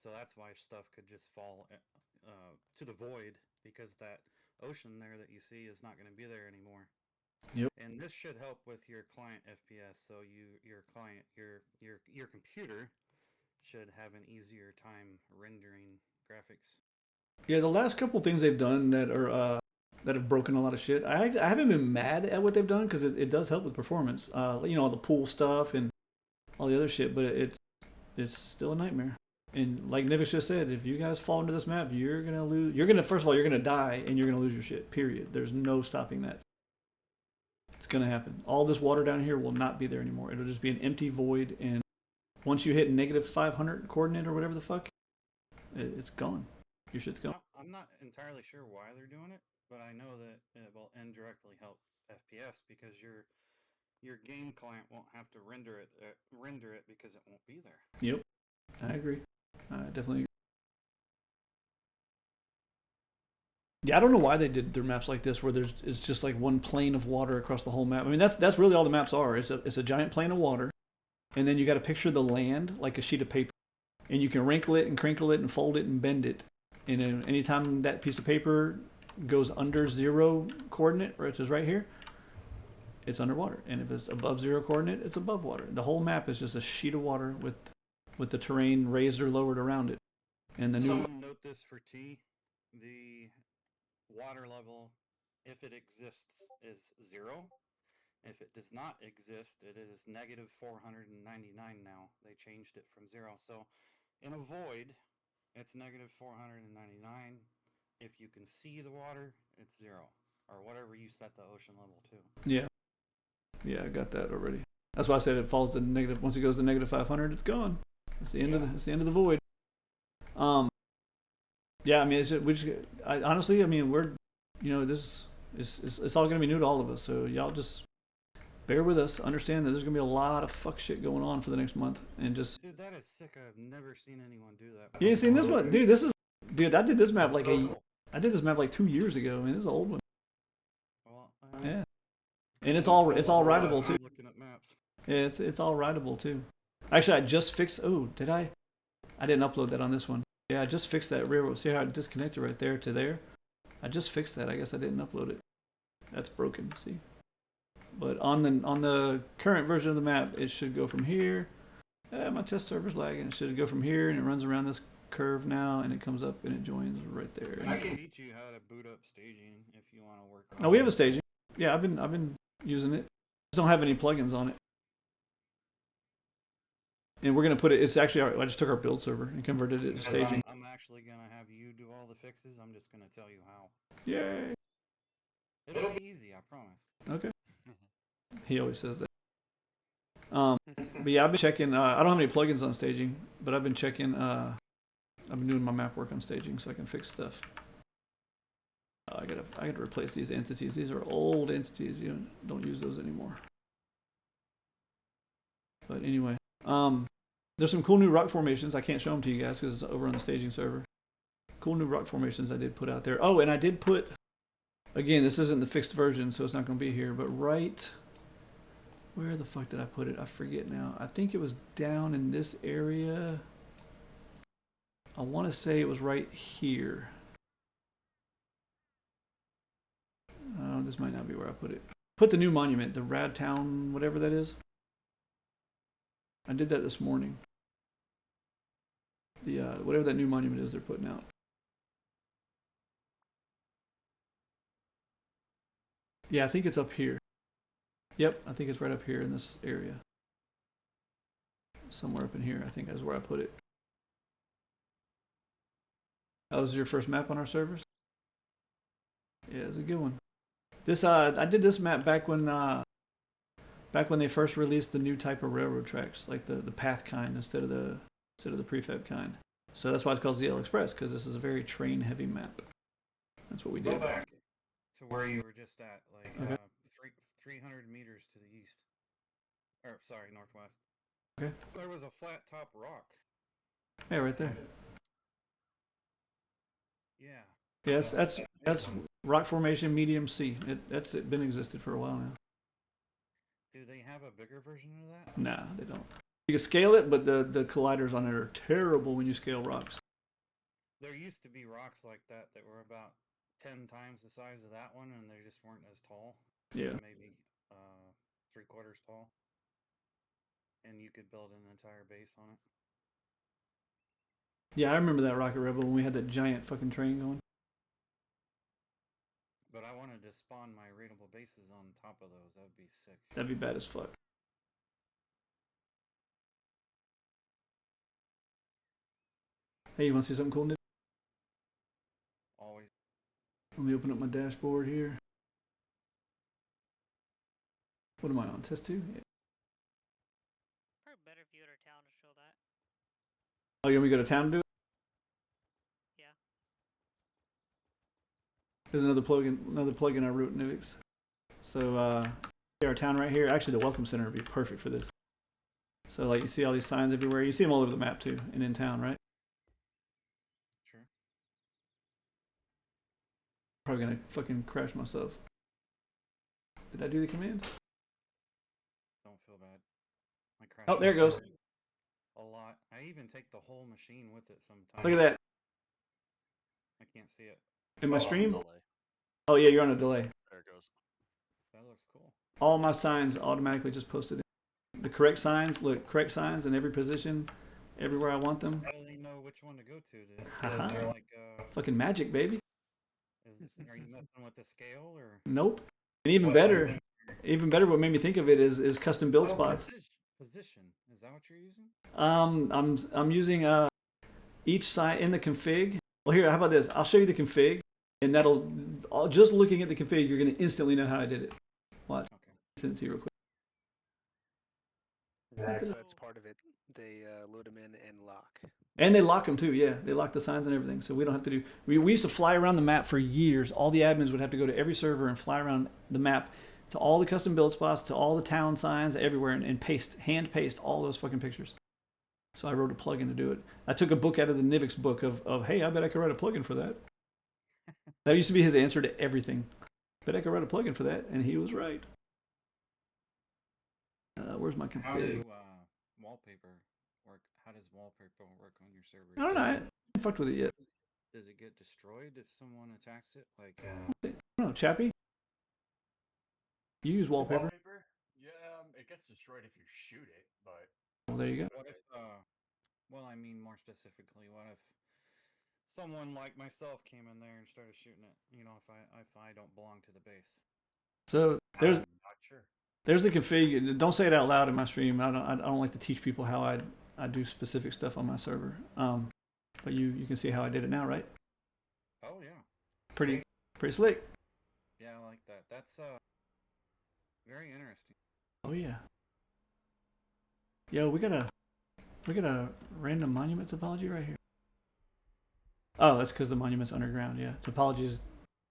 So that's why stuff could just fall to the void, because that ocean there that you see is not going to be there anymore. Yep. And this should help with your client FPS. So your computer should have an easier time rendering graphics. Yeah, the last couple things they've done that are that have broken a lot of shit. I haven't been mad at what they've done because it does help with performance. You know, all the pool stuff and all the other shit, but it's still a nightmare. And like Nivix just said, if you guys fall into this map, you're gonna lose. First of all, you're gonna die and you're gonna lose your shit. Period. There's no stopping that. It's gonna happen. All this water down here will not be there anymore. It'll just be an empty void. And once you hit negative 500 coordinate or whatever the fuck, it's gone. Your shit's gone. I'm not entirely sure why they're doing it, but I know that it will indirectly help FPS because your game client won't have to render it because it won't be there. Yep, I agree. I definitely agree. Yeah, I don't know why they did their maps like this, where it's just like one plane of water across the whole map. I mean, that's really all the maps are. It's a giant plane of water, and then you got to picture the land like a sheet of paper, and you can wrinkle it and crinkle it and fold it and bend it. And then anytime that piece of paper goes under 0 coordinate, which is right here, it's underwater. And if it's above 0 coordinate, it's above water. The whole map is just a sheet of water with the terrain raised or lowered around it. And the Someone note this for T. The water level, if it exists, is 0. If it does not exist, it is negative 499 now. They changed it from 0. So in a void, it's negative 499. If you can see the water, it's 0. Or whatever you set the ocean level to. Yeah. Yeah, I got that already. That's why I said it falls to negative. Once it goes to negative 500, it's gone. It's the end of it's the end of the void. Yeah, I mean, honestly, I mean, we're, this it's all gonna be new to all of us. So y'all just bear with us. Understand that there's gonna be a lot of fuck shit going on for the next month, and just. Dude, that is sick. I've never seen anyone do that. You ain't seen this one, dude. I did this map I did this map like 2 years ago. I mean, this is an old one. Well, yeah, and it's all rideable too. I'm looking at maps. Yeah, it's all rideable too. Actually, I just fixed. Oh, did I? I didn't upload that on this one. Yeah, I just fixed that railroad. See how it disconnected right there to there? I just fixed that. I guess I didn't upload it. That's broken. See. But on the current version of the map, it should go from here. My test server's lagging. It should go from here, and it runs around this curve now, and it comes up and it joins right there. I can teach you how to boot up staging if you want to work on it. Oh, we have a staging. Yeah, I've been using it. Just don't have any plugins on it. And we're gonna put it. It's actually I just took our build server and converted it to staging. I'm actually gonna have you do all the fixes. I'm just gonna tell you how. Yay! It'll be easy, I promise. Okay. He always says that. But yeah, I've been checking. I don't have any plugins on staging, but I've been checking. I've been doing my map work on staging so I can fix stuff. I gotta replace these entities. These are old entities. You don't use those anymore. But anyway, there's some cool new rock formations. I can't show them to you guys because it's over on the staging server. Cool new rock formations I did put out there. Oh, and I did put. Again, this isn't the fixed version, so it's not going to be here. But right, where the fuck did I put it? I forget now. I think it was down in this area. I want to say it was right here. This might not be where I put it. Put the new monument, the Rad Town, whatever that is. I did that this morning. The whatever that new monument is they're putting out. Yeah, I think it's up here. Yep, I think it's right up here in this area. Somewhere up in here, I think that's where I put it. That was your first map on our servers? Yeah, it's a good one. This I did this map back when they first released the new type of railroad tracks, like the path kind instead of the prefab kind. So that's why it's called ZL Express, because this is a very train heavy map. That's what we did. Go back to where you were just at, like okay. 300 meters to the east. Or sorry, northwest. Okay. There was a flat top rock. Yeah, right there. Yeah. Yes, that's rock formation medium C. That's been existed for a while now. Do they have a bigger version of that? Nah, they don't. You can scale it, but the colliders on it are terrible when you scale rocks. There used to be rocks like that were about 10 times the size of that one, and they just weren't as tall. Yeah. Maybe 3/4 tall. And you could build an entire base on it. Yeah, I remember that Rocket Rebel when we had that giant fucking train going. But I wanted to spawn my raidable bases on top of those. That would be sick. That'd be bad as fuck. Hey, you want to see something cool, Nick? Always. Let me open up my dashboard here. What am I on? Test 2? Yeah. Probably better if you go to town to show that. Oh, you want me to go to town to do it? Yeah. There's another plugin I wrote, Nuvix. So, our town right here. Actually, the Welcome Center would be perfect for this. So, like, you see all these signs everywhere. You see them all over the map, too, and in town, right? Sure. Probably gonna fucking crash myself. Did I do the command? Don't feel bad. I crashed. Oh, there it goes. A lot. I even take the whole machine with it sometimes. Look at that. I can't see it. In my stream? Delay. Oh, yeah, you're on a delay. There it goes. That looks cool. All my signs automatically just posted in. The correct signs, look, correct signs in every position, everywhere I want them. How do they know which one to go to? Is there like fucking magic, baby. Are you messing with the scale or? Nope. And even better, what made me think of it is custom build spots. Position. Is that what you're using? I'm using each side in the config. Well, here, how about this? I'll show you the config, and that'll just looking at the config, you're gonna instantly know how I did it. Watch. Okay. Send it to you real quick. That's part of it. They load them in and lock. And they lock them too, yeah. They lock the signs and everything, so we don't have to do. We used to fly around the map for years. All the admins would have to go to every server and fly around the map to all the custom build spots, to all the town signs, everywhere, and hand paste all those fucking pictures. So I wrote a plugin to do it. I took a book out of the Nivix book of hey, I bet I could write a plugin for that. That used to be his answer to everything. Bet I could write a plugin for that, and he was right. Where's my config? How do wallpaper work? How does wallpaper work on your server? I don't know. I haven't fucked with it yet. Does it get destroyed if someone attacks it? Like, I don't know, Chappie. You use wallpaper. Yeah, it gets destroyed if you shoot it, but. Well, there you go. What if? Well, I mean more specifically, what if someone like myself came in there and started shooting it? You know, if I don't belong to the base. So there's. Not sure. There's the config. Don't say it out loud in my stream. I don't like to teach people how I do specific stuff on my server. But you can see how I did it now, right? Oh yeah. Pretty slick. Yeah, I like that. That's very interesting. Oh yeah. Yo, we got a random monument topology right here. Oh, that's because the monument's underground. Yeah, topologies.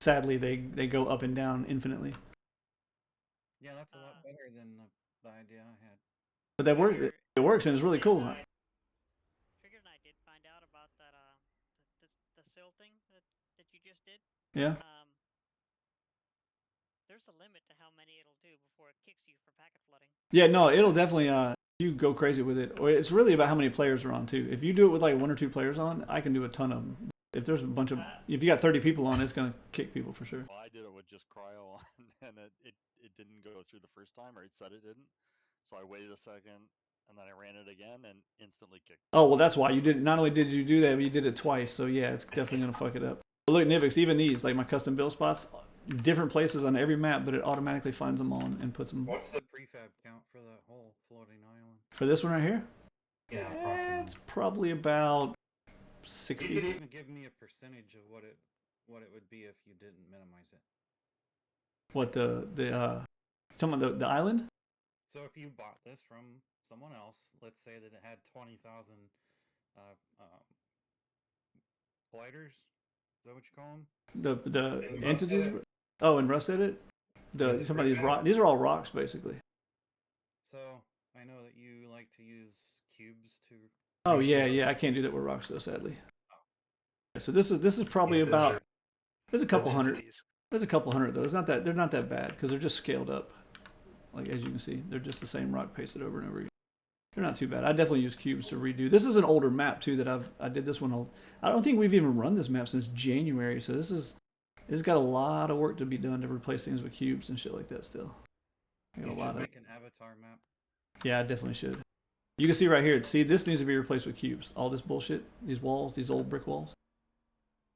Sadly, they go up and down infinitely. Yeah, that's a lot better than the idea I had. But that works. It works and it's really cool. Trigger and I did find out about that the sill thing that you just did. Yeah. There's a limit to how many it'll do before it kicks you for packet flooding. Yeah, no, it'll definitely you go crazy with it. Or it's really about how many players are on too. If you do it with like 1 or 2 players on, I can do a ton of them. If there's a bunch of, if you got 30 people on, it's gonna kick people for sure. Well, I did it with just cryo on, and it didn't go through the first time, or it said it didn't. So I waited a second, and then I ran it again, and instantly kicked. Oh well, that's why you did. Not only did you do that, but you did it twice. So yeah, it's definitely gonna fuck it up. But look, Nivix, even these, like my custom build spots, different places on every map, but it automatically finds them on and puts them. What's the prefab count for the whole floating island? For this one right here? Yeah, it's probably about 60. You could even give me a percentage of what it would be if you didn't minimize it. What talking about the island? So if you bought this from someone else, let's say that it had 20,000 gliders. Is that what you call them? The entities? Oh, in Rust Edit? Talking about these rock. These are all rocks basically. So I know that you like to use cubes to. Oh yeah, I can't do that with rocks though, sadly. So this is probably about. There's a couple hundred. There's a couple hundred though. It's not that they're not that bad because they're just scaled up. Like as you can see, they're just the same rock pasted over and over again. They're not too bad. I definitely use cubes to redo. This is an older map too that I did this one old. I don't think we've even run this map since January. So it's got a lot of work to be done to replace things with cubes and shit like that still. I got a lot of. Make an avatar map. Yeah, I definitely should. You can see right here. See, this needs to be replaced with cubes. All this bullshit, these walls, these old brick walls.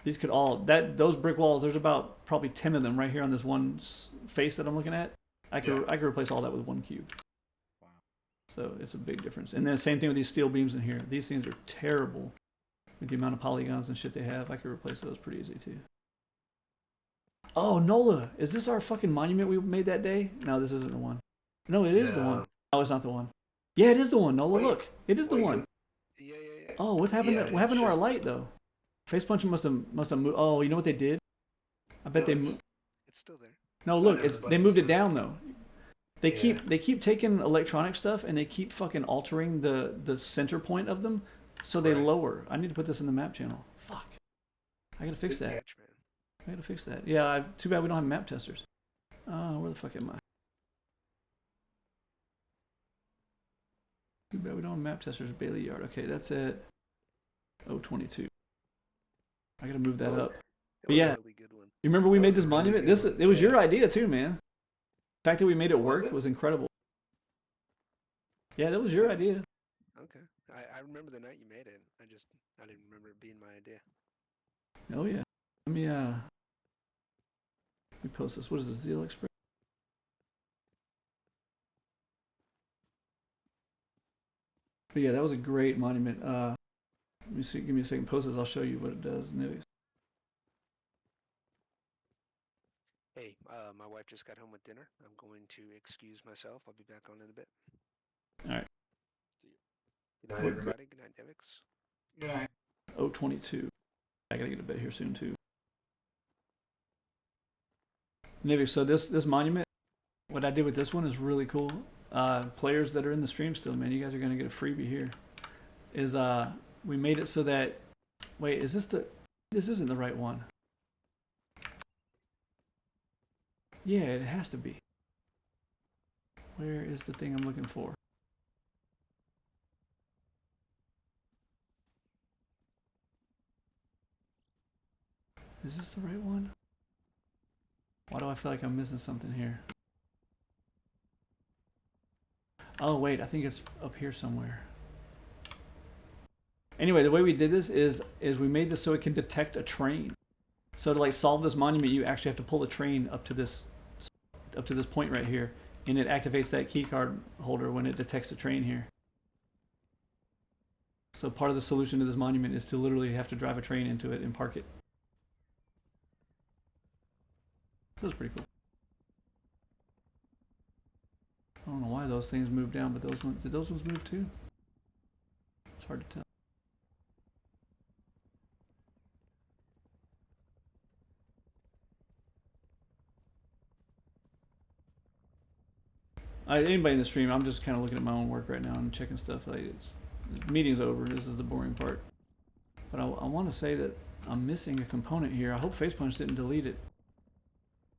These could all those brick walls. There's about probably 10 of them right here on this one face that I'm looking at. I could replace all that with 1 cube. Wow. So it's a big difference. And then same thing with these steel beams in here. These things are terrible with the amount of polygons and shit they have. I could replace those pretty easy too. Oh, Nola, is this our fucking monument we made that day? No, this isn't the one. No, it is the one. No, it's not the one. Yeah, it is the one. Nola, look, it is the one. Yeah. Oh, what happened? What happened to our light though? Face punching must have moved. Oh, you know what they did? I bet they moved. It's still there. No, look, they moved it down though. They keep taking electronic stuff and they keep fucking altering the center point of them, so they lower. I need to put this in the map channel. Fuck, I gotta fix that. I gotta fix that. Yeah, too bad we don't have map testers. Where the fuck am I? Too bad we don't have map testers. Bailey Yard. Okay, that's at 022. I gotta move that up. But yeah, Really good one. you remember we made this monument? It was your idea too, man. The fact that we made it work was incredible. Yeah, that was your idea. Okay. I remember the night you made it. I didn't remember it being my idea. Oh yeah. Let me post this. What is this? Zeal Express? But yeah, that was a great monument. Let me see. Give me a second. Post this. I'll show you what it does. Hey, my wife just got home with dinner. I'm going to excuse myself. I'll be back on in a bit. All right. Good night, everybody. Good night, Nevix. Good night. 022. I gotta get to bed here soon too. Nivik, so this monument, what I did with this one is really cool. Players that are in the stream still, man, you guys are gonna get a freebie here. Is we made it so that, wait, is this isn't the right one. Yeah, it has to be. Where is the thing I'm looking for? Is this the right one? Why do I feel like I'm missing something here? Oh wait, I think it's up here somewhere. Anyway, the way we did this is we made this so it can detect a train. So to like solve this monument, you actually have to pull the train up to this point right here, and it activates that key card holder when it detects a train here. So part of the solution to this monument is to literally have to drive a train into it and park it. So that's pretty cool. I don't know why those things moved down, but those ones, did those ones move too? It's hard to tell. Anybody in the stream, I'm just kind of looking at my own work right now and checking stuff. Like the meeting's over. This is the boring part. But I want to say that I'm missing a component here. I hope Facepunch didn't delete it.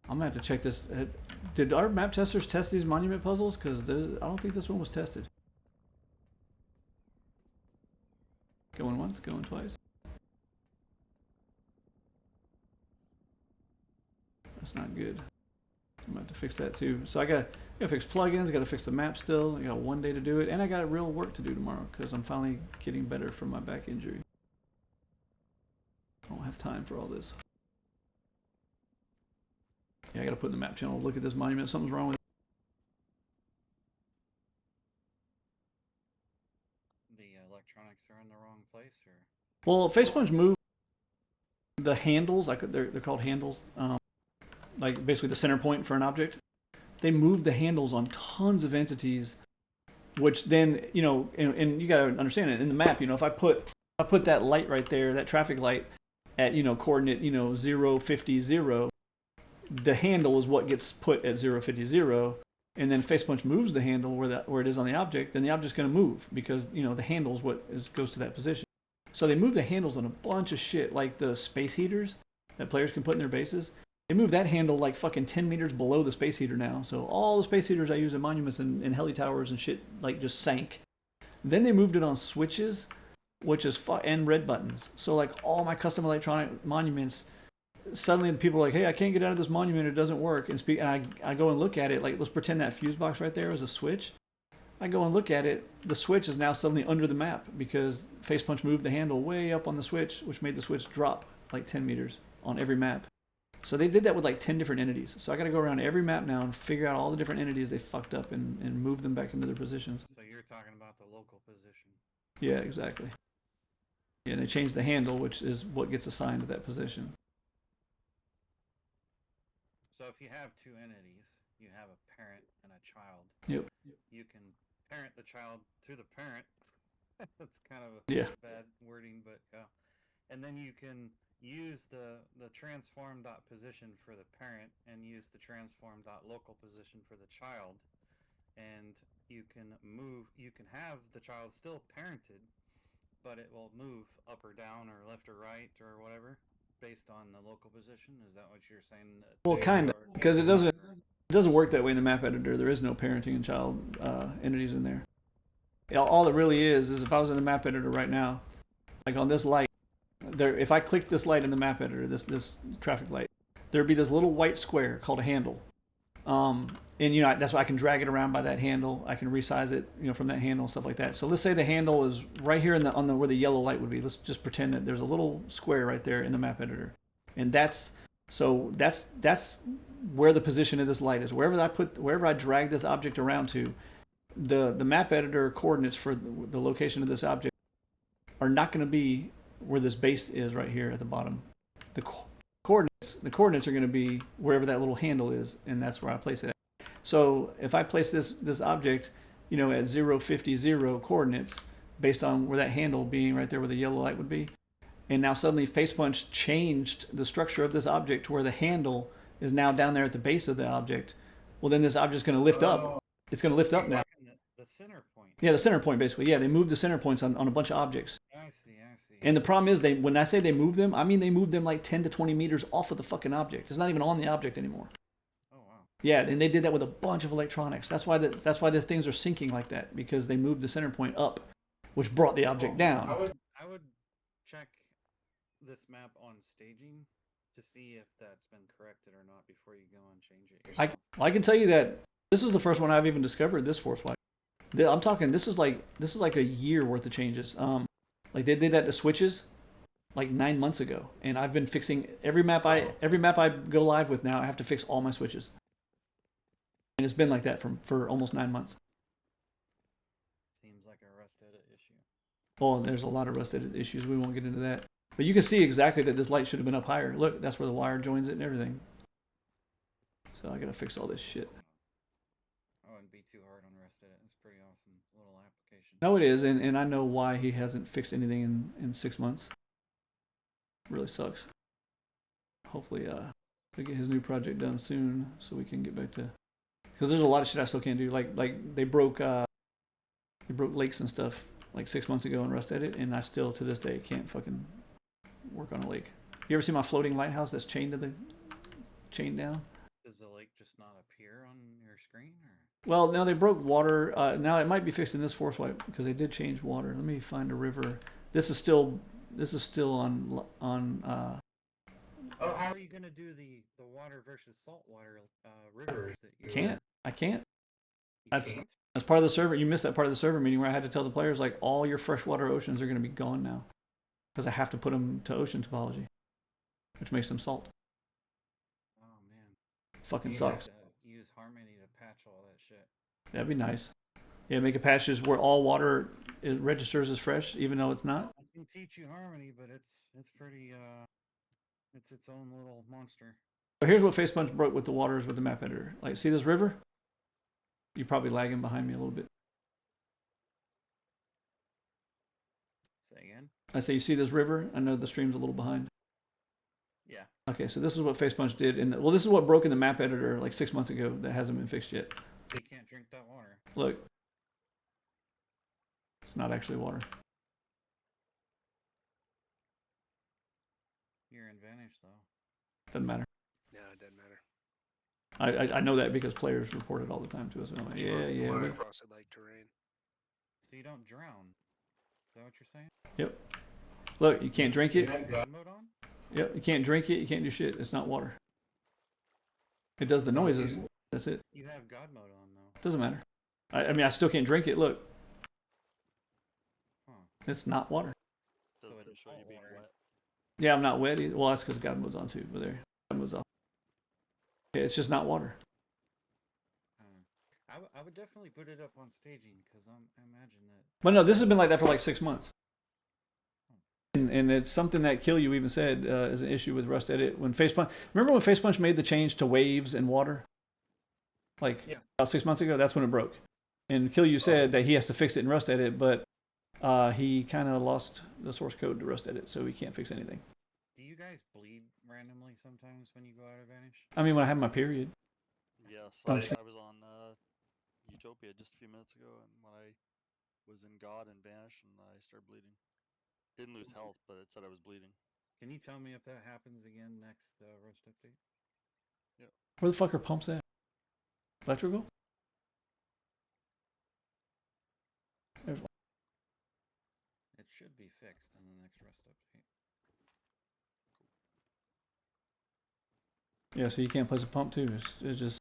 I'm gonna have to check this. Did our map testers test these monument puzzles? Because I don't think this one was tested. Going once, going twice. That's not good. I'm gonna have to fix that too. So I gotta fix plugins. Gotta fix the map still. I got one day to do it, and I got real work to do tomorrow because I'm finally getting better from my back injury. I don't have time for all this. Yeah, I gotta put in the map channel. Look at this monument. Something's wrong with it. The electronics are in the wrong place, or? Well, Facepunch moved the handles. They're called handles. Like basically the center point for an object. They moved the handles on tons of entities, which then, you know, and you gotta understand it in the map. You know, if I put that light right there, that traffic light at, you know, coordinate, you know, 0, 50, 0, the handle is what gets put at 0, 50, 0, and then Facepunch moves the handle where it is on the object, then the object's going to move because, you know, the handle is what goes to that position. So they move the handles on a bunch of shit, like the space heaters that players can put in their bases. They move that handle like fucking 10 meters below the space heater now. So all the space heaters I use in monuments and heli towers and shit like just sank. Then they moved it on switches, which is and red buttons. So like all my custom electronic monuments, suddenly people are like, hey, I can't get out of this monument, it doesn't work. And I go and look at it, like let's pretend that fuse box right there is a switch. I go and look at it, the switch is now suddenly under the map because Facepunch moved the handle way up on the switch, which made the switch drop like 10 meters on every map. So they did that with like 10 different entities. So I got to go around every map now and figure out all the different entities they fucked up and move them back into their positions. So you're talking about the local position. Yeah, exactly. Yeah, they changed the handle, which is what gets assigned to that position. So if you have two entities, you have a parent and a child. Yep. You can parent the child to the parent. That's kind of a bad wording, but yeah. And then you can use the transform dot position for the parent and use the transform dot local position for the child. And you can have the child still parented, but it will move up or down or left or right or whatever based on the local position. Is that what you're saying? Well, kind of, because it doesn't work that way in the map editor. There is no parenting and child entities in there. All it really is if I was in the map editor right now, like on this light, if I click this light in the map editor, this traffic light, there'd be this little white square called a handle. And you know, that's why I can drag it around by that handle. I can resize it, you know, from that handle and stuff like that. So let's say the handle is right here on where the yellow light would be. Let's just pretend that there's a little square right there in the map editor, and that's where the position of this light is. Wherever I drag this object around to, the map editor coordinates for the location of this object are not going to be where this base is right here at the bottom. The coordinates are going to be wherever that little handle is, and that's where I place it at. So if I place this object, you know, at 0, 50, 0 coordinates, based on where that handle being right there where the yellow light would be. And now suddenly Facepunch changed the structure of this object to where the handle is now down there at the base of the object. Well, then this object's going to lift up. It's going to lift up now. The center point. Yeah, the center point basically. Yeah, they moved the center points on a bunch of objects. I see. And the problem is, when I say they moved them, I mean they moved them like 10 to 20 meters off of the fucking object. It's not even on the object anymore. Oh wow. Yeah, and they did that with a bunch of electronics. That's why the things are sinking like that, because they moved the center point up, which brought the object down. I would check this map on staging to see if that's been corrected or not before you go and change it. I can tell you that this is the first one I've even discovered this force wipe. I'm talking this is like a year worth of changes. Like they did that to switches like 9 months ago, and I've been fixing every map I go live with now. I have to fix all my switches, and it's been like that for almost 9 months. Seems like a rust edit issue. Well, there's a lot of rust edit issues. We won't get into that, but you can see exactly that this light should have been up higher. Look, that's where the wire joins it and everything. So I gotta fix all this shit. I wouldn't be too hard on rust edit. It's a pretty awesome little application. No, it is, and I know why he hasn't fixed anything in 6 months. Really sucks. Hopefully, we get his new project done soon, so we can get back to. Because there's a lot of shit I still can't do. Like they broke lakes and stuff like 6 months ago in Rust Edit, and I still to this day can't fucking work on a lake. You ever see my floating lighthouse that's chained down? Does the lake just not appear on your screen, or? Well, no, they broke water. Now it might be fixed in this force wipe because they did change water. Let me find a river. This is still on. Oh, how are you gonna do the water versus saltwater rivers that you? I can't. You can't? That's part of the server. You missed that part of the server meeting where I had to tell the players like all your freshwater oceans are going to be gone now because I have to put them to ocean topology, which makes them salt. Oh man. Fucking You sucks. have to use Harmony to patch all that shit. That'd be nice. Yeah, make a patch just where all water registers as fresh, even though it's not. I can teach you Harmony, but it's pretty it's its own little monster. So here's what Facepunch broke with the waters with the map editor. Like, see this river? You're probably lagging behind me a little bit. Say again? I say, you see this river? I know the stream's a little behind. Yeah. Okay, so this is what Facepunch did. Well, this is what broke in the map editor like 6 months ago that hasn't been fixed yet. So you can't drink that water. Look. It's not actually water. You're in Vanish, though. Doesn't matter. No, it doesn't matter. I know that because players report it all the time to us. And I'm like, yeah. Run across it like terrain. So you don't drown. Is that what you're saying? Yep. Look, you can't drink it. You have God mode on? Yep, you can't drink it. You can't do shit. It's not water. It does the noises. That's it. You have God mode on, though. Doesn't matter. I mean, I still can't drink it. Look. Huh. It's not water. Doesn't it's show you salt being water. wet. Yeah, I'm not wet either. Well, that's because God mode's on too. But there, God mode's off. Yeah, it's just not water. I would definitely put it up on staging because I imagine that. But no, this has been like that for like 6 months. And it's something that Kill You even said is an issue with Rust Edit. Remember when Facepunch made the change to waves and water? Like about 6 months ago, that's when it broke. And Kill You said that he has to fix it in Rust Edit, but he kind of lost the source code to Rust Edit, so he can't fix anything. Do you guys bleed randomly sometimes when you go out of Vanish? I mean, when I have my period. Yes, Oh, I was on Utopia just a few minutes ago, and when I was in God and Vanish, and I started bleeding. Didn't lose health, but it said I was bleeding. Can you tell me if that happens again next Rust update? Yep. Where the fuck are pumps at? Electrical? There's one. It should be fixed in the next Rust update. Yeah, so you can't place a pump too. It's just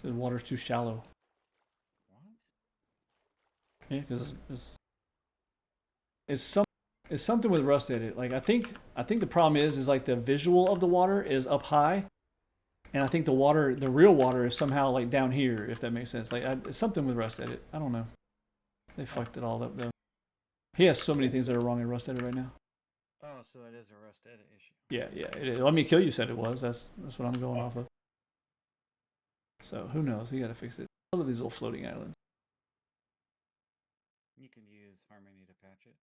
the water's too shallow. What? Yeah, because it's something with Rust Edit. Like I think the problem is like the visual of the water is up high, and I think the real water is somehow like down here. If that makes sense. Like it's something with Rust Edit. I don't know. They fucked it all up though. He has so many things that are wrong in Rust Edit right now. Oh, so it is a Rust Edit issue. Yeah, it is. Let me Kill You said it was. That's what I'm going off of. So who knows? He got to fix it. All of these little floating islands. You can use Harmony to patch it.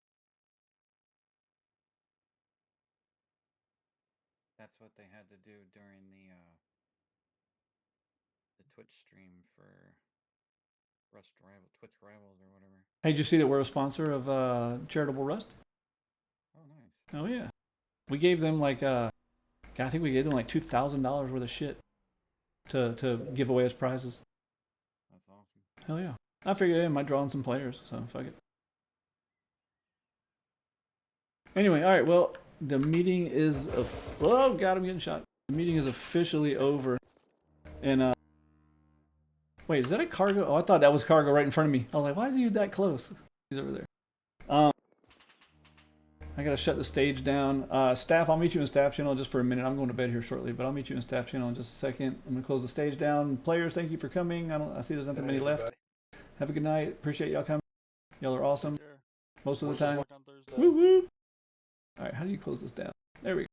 That's what they had to do during the Twitch stream for Twitch Rivals or whatever. Hey, did you see that we're a sponsor of Charitable Rust? Oh, nice. Oh yeah, we gave them like I think we gave them like $2,000 worth of shit to give away as prizes. That's awesome. Hell yeah! I figured I might draw on some players, so fuck it. Anyway, all right. Well, the meeting is oh god, I'm getting shot. The meeting is officially over. And wait, is that a cargo? Oh, I thought that was cargo right in front of me. I was like, why is he that close? He's over there. I gotta shut the stage down. Staff, I'll meet you in staff channel just for a minute. I'm going to bed here shortly, but I'll meet you in staff channel in just a second. I'm gonna close the stage down. Players, thank you for coming. I see there's not that many left. Have a good night. Appreciate y'all coming. Y'all are awesome. Most of the time. Luck on Thursday. Woo woo. All right, how do you close this down? There we go.